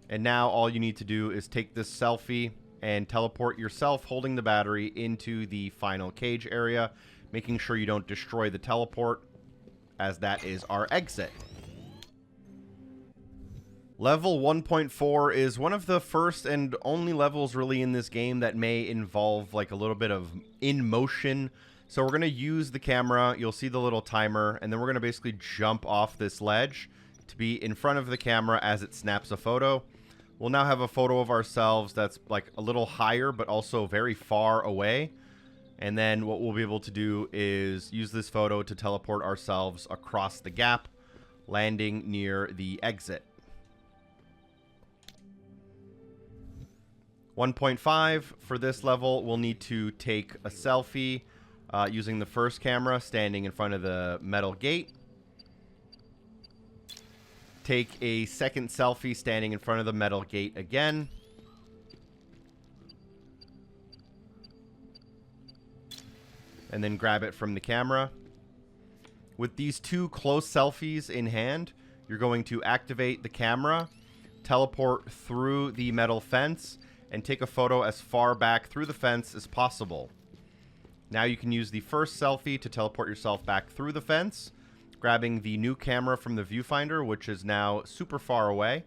And now all you need to do is take this selfie and teleport yourself holding the battery into the final cage area, making sure you don't destroy the teleport, as that is our exit. Level 1.4 is one of the first and only levels really in this game that may involve like a little bit of in motion. So we're going to use the camera. You'll see the little timer, and then we're going to basically jump off this ledge to be in front of the camera as it snaps a photo. We'll now have a photo of ourselves that's like a little higher, but also very far away. And then what we'll be able to do is use this photo to teleport ourselves across the gap, landing near the exit. 1.5, for this level, we'll need to take a selfie using the first camera standing in front of the metal gate. Take a second selfie standing in front of the metal gate again. And then grab it from the camera. With these two close selfies in hand, you're going to activate the camera, teleport through the metal fence, and take a photo as far back through the fence as possible. Now you can use the first selfie to teleport yourself back through the fence, grabbing the new camera from the viewfinder, which is now super far away.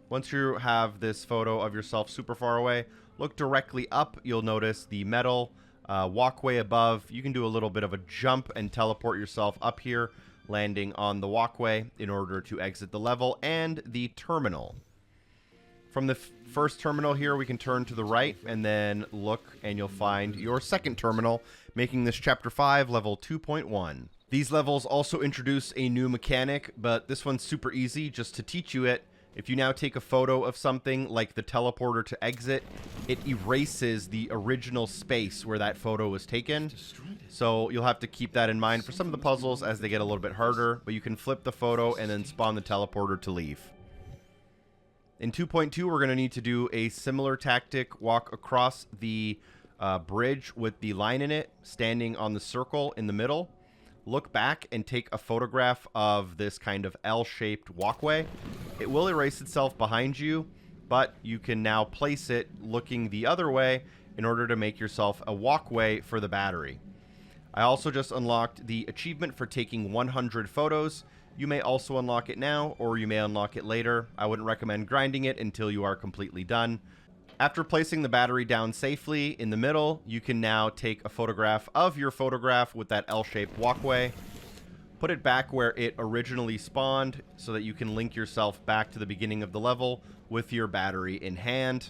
Once you have this photo of yourself super far away, look directly up. You'll notice the metal walkway above. You can do a little bit of a jump and teleport yourself up here, landing on the walkway in order to exit the level and the terminal. From the first terminal here, we can turn to the right and then look, and you'll find your second terminal, making this Chapter 5 level 2.1. These levels also introduce a new mechanic, but this one's super easy. Just to teach you it, If you now take a photo of something like the teleporter to exit, it erases the original space where that photo was taken. So you'll have to keep that in mind for some of the puzzles as they get a little bit harder, but you can flip the photo and then spawn the teleporter to leave. In 2.2, we're going to need to do a similar tactic, walk across the bridge with the line in it, standing on the circle in the middle. Look back and take a photograph of this kind of L-shaped walkway. It will erase itself behind you, but you can now place it looking the other way in order to make yourself a walkway for the battery. I also just unlocked the achievement for taking 100 photos. You may also unlock it now, or you may unlock it later. I wouldn't recommend grinding it until you are completely done. After placing the battery down safely in the middle, you can now take a photograph of your photograph with that L-shaped walkway. Put it back where it originally spawned so that you can link yourself back to the beginning of the level with your battery in hand.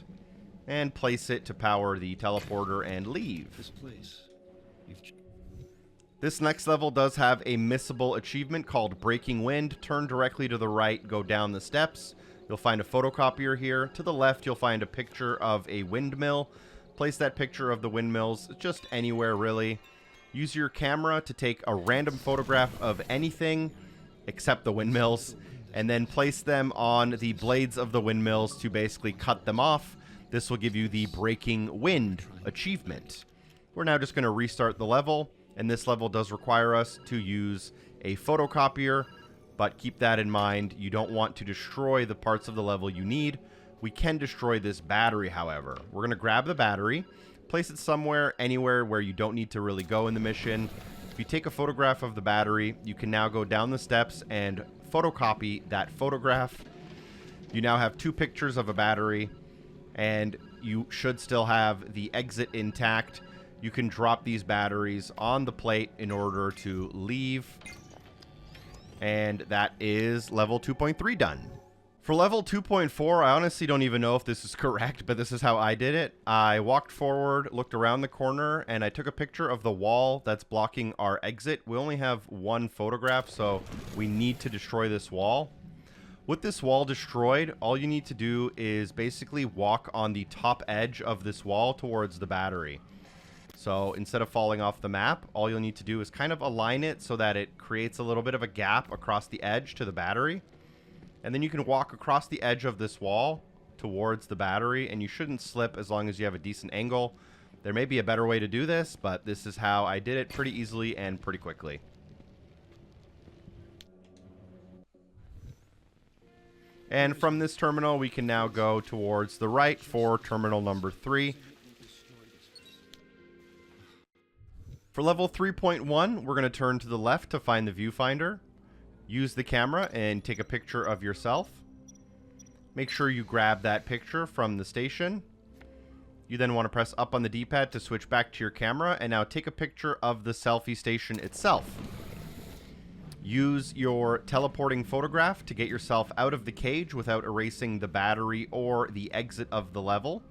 And place it to power the teleporter and leave. This next level does have a missable achievement called Breaking Wind. Turn directly to the right, go down the steps. You'll find a photocopier here. To the left, you'll find a picture of a windmill. Place that picture of the windmills just anywhere, really. Use your camera to take a random photograph of anything except the windmills, and then place them on the blades of the windmills to basically cut them off. This will give you the Breaking Wind achievement. We're now just going to restart the level, and this level does require us to use a photocopier. But keep that in mind, you don't want to destroy the parts of the level you need. We can destroy this battery, however. We're going to grab the battery, place it somewhere, anywhere where you don't need to really go in the mission. If you take a photograph of the battery, you can now go down the steps and photocopy that photograph. You now have 2 pictures of a battery, and you should still have the exit intact. You can drop these batteries on the plate in order to leave. And that is level 2.3 done. For level 2.4, I honestly don't even know if this is correct, but this is how I did it. I walked forward, looked around the corner, and I took a picture of the wall that's blocking our exit. We only have 1 photograph, so we need to destroy this wall. With this wall destroyed, all you need to do is basically walk on the top edge of this wall towards the battery. So instead of falling off the map, all you'll need to do is kind of align it so that it creates a little bit of a gap across the edge to the battery. And then you can walk across the edge of this wall towards the battery, and you shouldn't slip as long as you have a decent angle. There may be a better way to do this, but this is how I did it pretty easily and pretty quickly. And from this terminal, we can now go towards the right for terminal number 3. For level 3.1, we're going to turn to the left to find the viewfinder. Use the camera and take a picture of yourself. Make sure you grab that picture from the station. You then want to press up on the D-pad to switch back to your camera, and now take a picture of the selfie station itself. Use your teleporting photograph to get yourself out of the cage without erasing the battery or the exit of the level.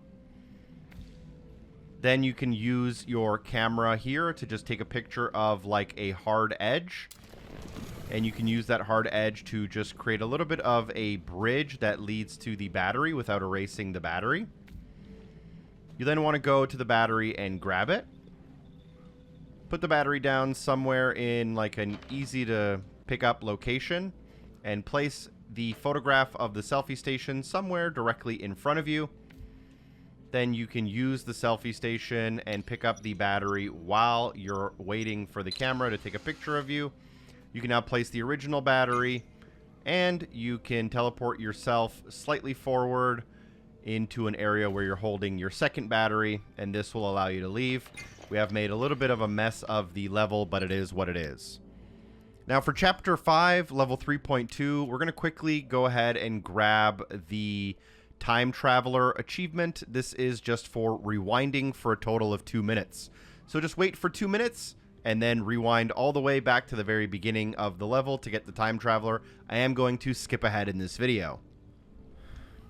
Then you can use your camera here to just take a picture of like a hard edge. And you can use that hard edge to just create a little bit of a bridge that leads to the battery without erasing the battery. You then want to go to the battery and grab it. Put the battery down somewhere in like an easy to pick up location. And place the photograph of the selfie station somewhere directly in front of you. Then you can use the selfie station and pick up the battery while you're waiting for the camera to take a picture of you. You can now place the original battery, and you can teleport yourself slightly forward into an area where you're holding your second battery, and this will allow you to leave. We have made a little bit of a mess of the level, but it is what it is. Now for Chapter 5, Level 3.2, we're going to quickly go ahead and grab the Time Traveler achievement. This is just for rewinding for a total of 2 minutes. So just wait for 2 minutes and then rewind all the way back to the very beginning of the level to get the Time Traveler. I am going to skip ahead in this video.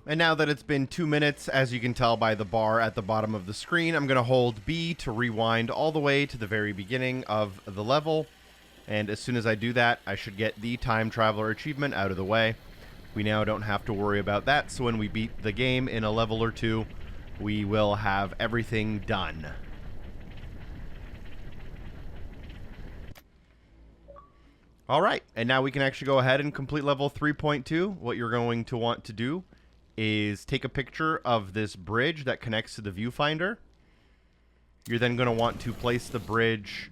And now that it's been 2 minutes, as you can tell by the bar at the bottom of the screen, I'm going to hold B to rewind all the way to the very beginning of the level. And as soon as I do that, I should get the Time Traveler achievement out of the way. We now don't have to worry about that, so when we beat the game in a level or two, we will have everything done. Alright, and now we can actually go ahead and complete level 3.2. What you're going to want to do is take a picture of this bridge that connects to the viewfinder. You're then going to want to place the bridge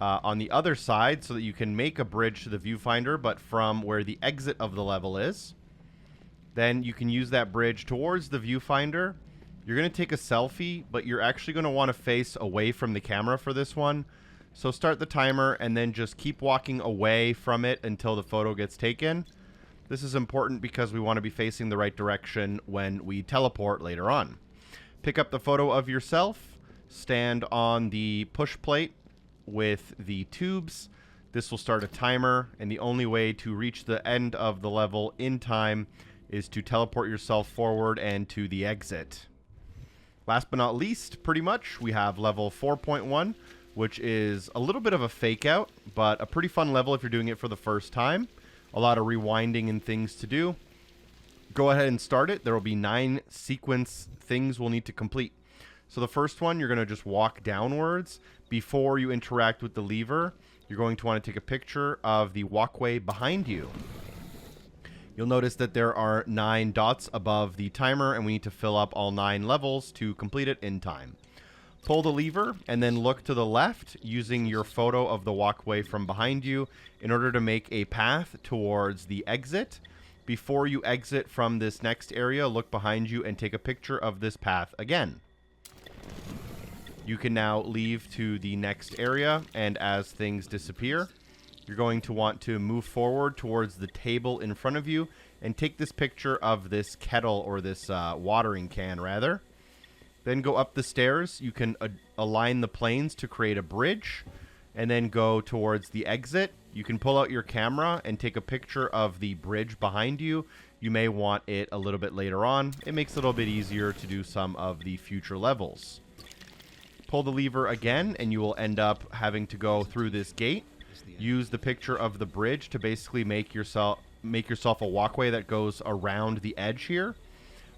on the other side so that you can make a bridge to the viewfinder, but from where the exit of the level is. Then you can use that bridge towards the viewfinder. You're going to take a selfie, but you're actually going to want to face away from the camera for this one. So start the timer and then just keep walking away from it until the photo gets taken. This is important because we want to be facing the right direction when we teleport later on. Pick up the photo of yourself, stand on the push plate with the tubes. This will start a timer, and the only way to reach the end of the level in time is to teleport yourself forward and to the exit. Last but not least, pretty much, we have level 4.1, which is a little bit of a fake out, but a pretty fun level if you're doing it for the first time. A lot of rewinding and things to do. Go ahead and start it. There will be 9 sequence things we'll need to complete. So the first one, you're going to just walk downwards. Before you interact with the lever, you're going to want to take a picture of the walkway behind you. You'll notice that there are 9 dots above the timer, and we need to fill up all 9 levels to complete it in time. Pull the lever, and then look to the left using your photo of the walkway from behind you in order to make a path towards the exit. Before you exit from this next area, look behind you and take a picture of this path again. You can now leave to the next area, and as things disappear, you're going to want to move forward towards the table in front of you and take this picture of this kettle, or this watering can, rather. Then go up the stairs. You can align the planes to create a bridge, and then go towards the exit. You can pull out your camera and take a picture of the bridge behind you. You may want it a little bit later on. It makes it a little bit easier to do some of the future levels. Pull the lever again, and you will end up having to go through this gate. Use the picture of the bridge to basically make yourself a walkway that goes around the edge here.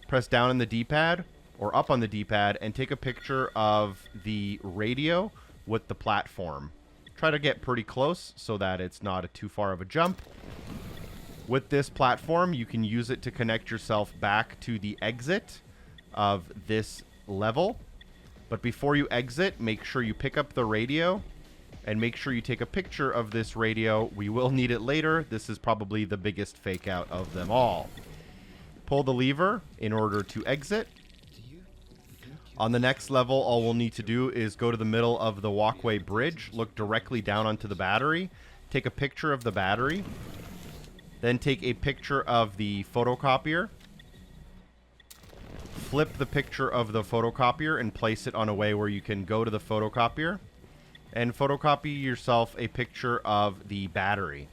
Press down on the D-pad, or up on the D-pad, and take a picture of the radio with the platform. Try to get pretty close so that it's not too far of a jump. With this platform, you can use it to connect yourself back to the exit of this level. But before you exit, make sure you pick up the radio, and make sure you take a picture of this radio. We will need it later. This is probably the biggest fake out of them all. Pull the lever in order to exit. On the next level, all we'll need to do is go to the middle of the walkway bridge, look directly down onto the battery, take a picture of the battery, then take a picture of the photocopier, flip the picture of the photocopier and place it on a way where you can go to the photocopier, and photocopy yourself a picture of the battery.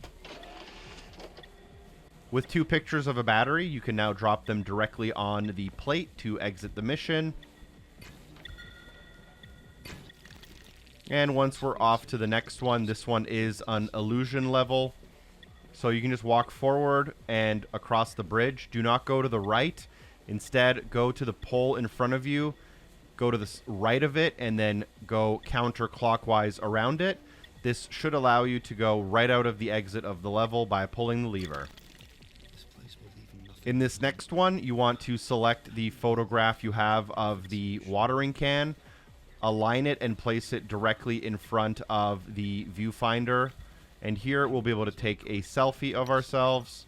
With 2 pictures of a battery, you can now drop them directly on the plate to exit the mission. And once we're off to the next one, this one is an illusion level. So you can just walk forward and across the bridge. Do not go to the right. Instead, go to the pole in front of you. Go to the right of it and then go counterclockwise around it. This should allow you to go right out of the exit of the level by pulling the lever. In this next one, you want to select the photograph you have of the watering can, align it and place it directly in front of the viewfinder. And here we'll be able to take a selfie of ourselves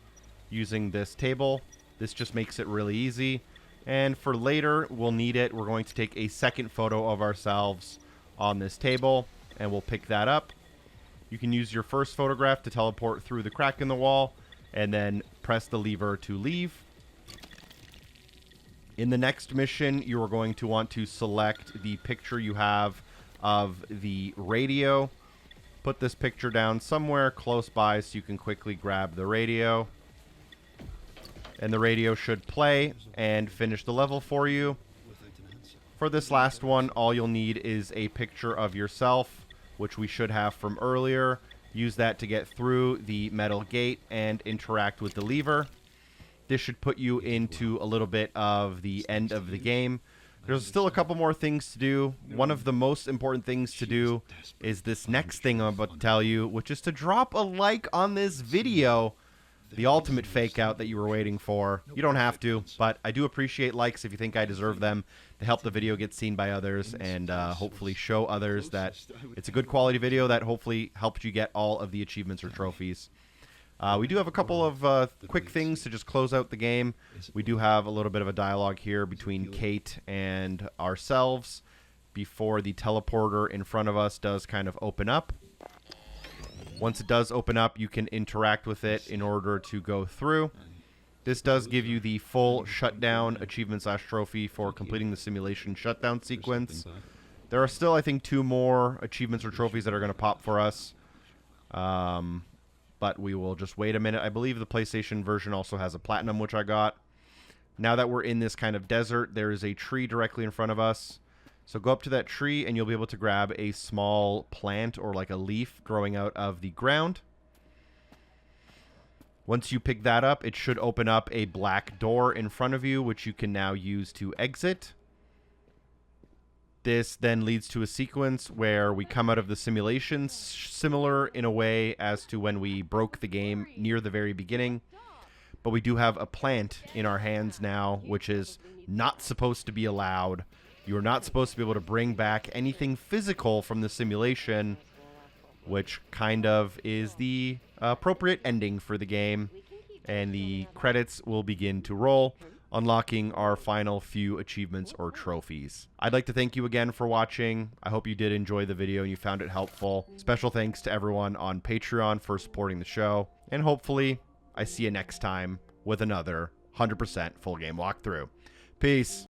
using this table. This just makes it really easy. And for later, we'll need it. We're going to take a second photo of ourselves on this table, and we'll pick that up. You can use your first photograph to teleport through the crack in the wall, and then press the lever to leave. In the next mission, you are going to want to select the picture you have of the radio. Put this picture down somewhere close by so you can quickly grab the radio. And the radio should play and finish the level for you. For this last one, all you'll need is a picture of yourself, which we should have from earlier. Use that to get through the metal gate and interact with the lever. this should put you into a little bit of the end of the game. There's still a couple more things to do. One of the most important things to do is this next thing I'm about to tell you, which is to drop a like on this video. The ultimate fake out that you were waiting for. You don't have to, but I do appreciate likes if you think I deserve them to help the video get seen by others and hopefully show others that it's a good quality video that hopefully helped you get all of the achievements or trophies. We do have a couple of quick things to just close out the game. We do have a little bit of a dialogue here between Cait and ourselves before the teleporter in front of us does kind of open up. Once it does open up, you can interact with it in order to go through. This does give you the full shutdown achievement/trophy for completing the simulation shutdown sequence. There are still, I think, 2 more achievements or trophies that are going to pop for us. But we will just wait a minute. I believe the PlayStation version also has a platinum, which I got. Now that we're in this kind of desert, there is a tree directly in front of us. So go up to that tree and you'll be able to grab a small plant or like a leaf growing out of the ground. Once you pick that up, it should open up a black door in front of you, which you can now use to exit. This then leads to a sequence where we come out of the simulation, similar in a way as to when we broke the game near the very beginning. But we do have a plant in our hands now, which is not supposed to be allowed. You are not supposed to be able to bring back anything physical from the simulation, which kind of is the appropriate ending for the game. And the credits will begin to roll, unlocking our final few achievements or trophies. I'd like to thank you again for watching. I hope you did enjoy the video and you found it helpful. Special thanks to everyone on Patreon for supporting the show. And hopefully, I see you next time with another 100% full game walkthrough. Peace.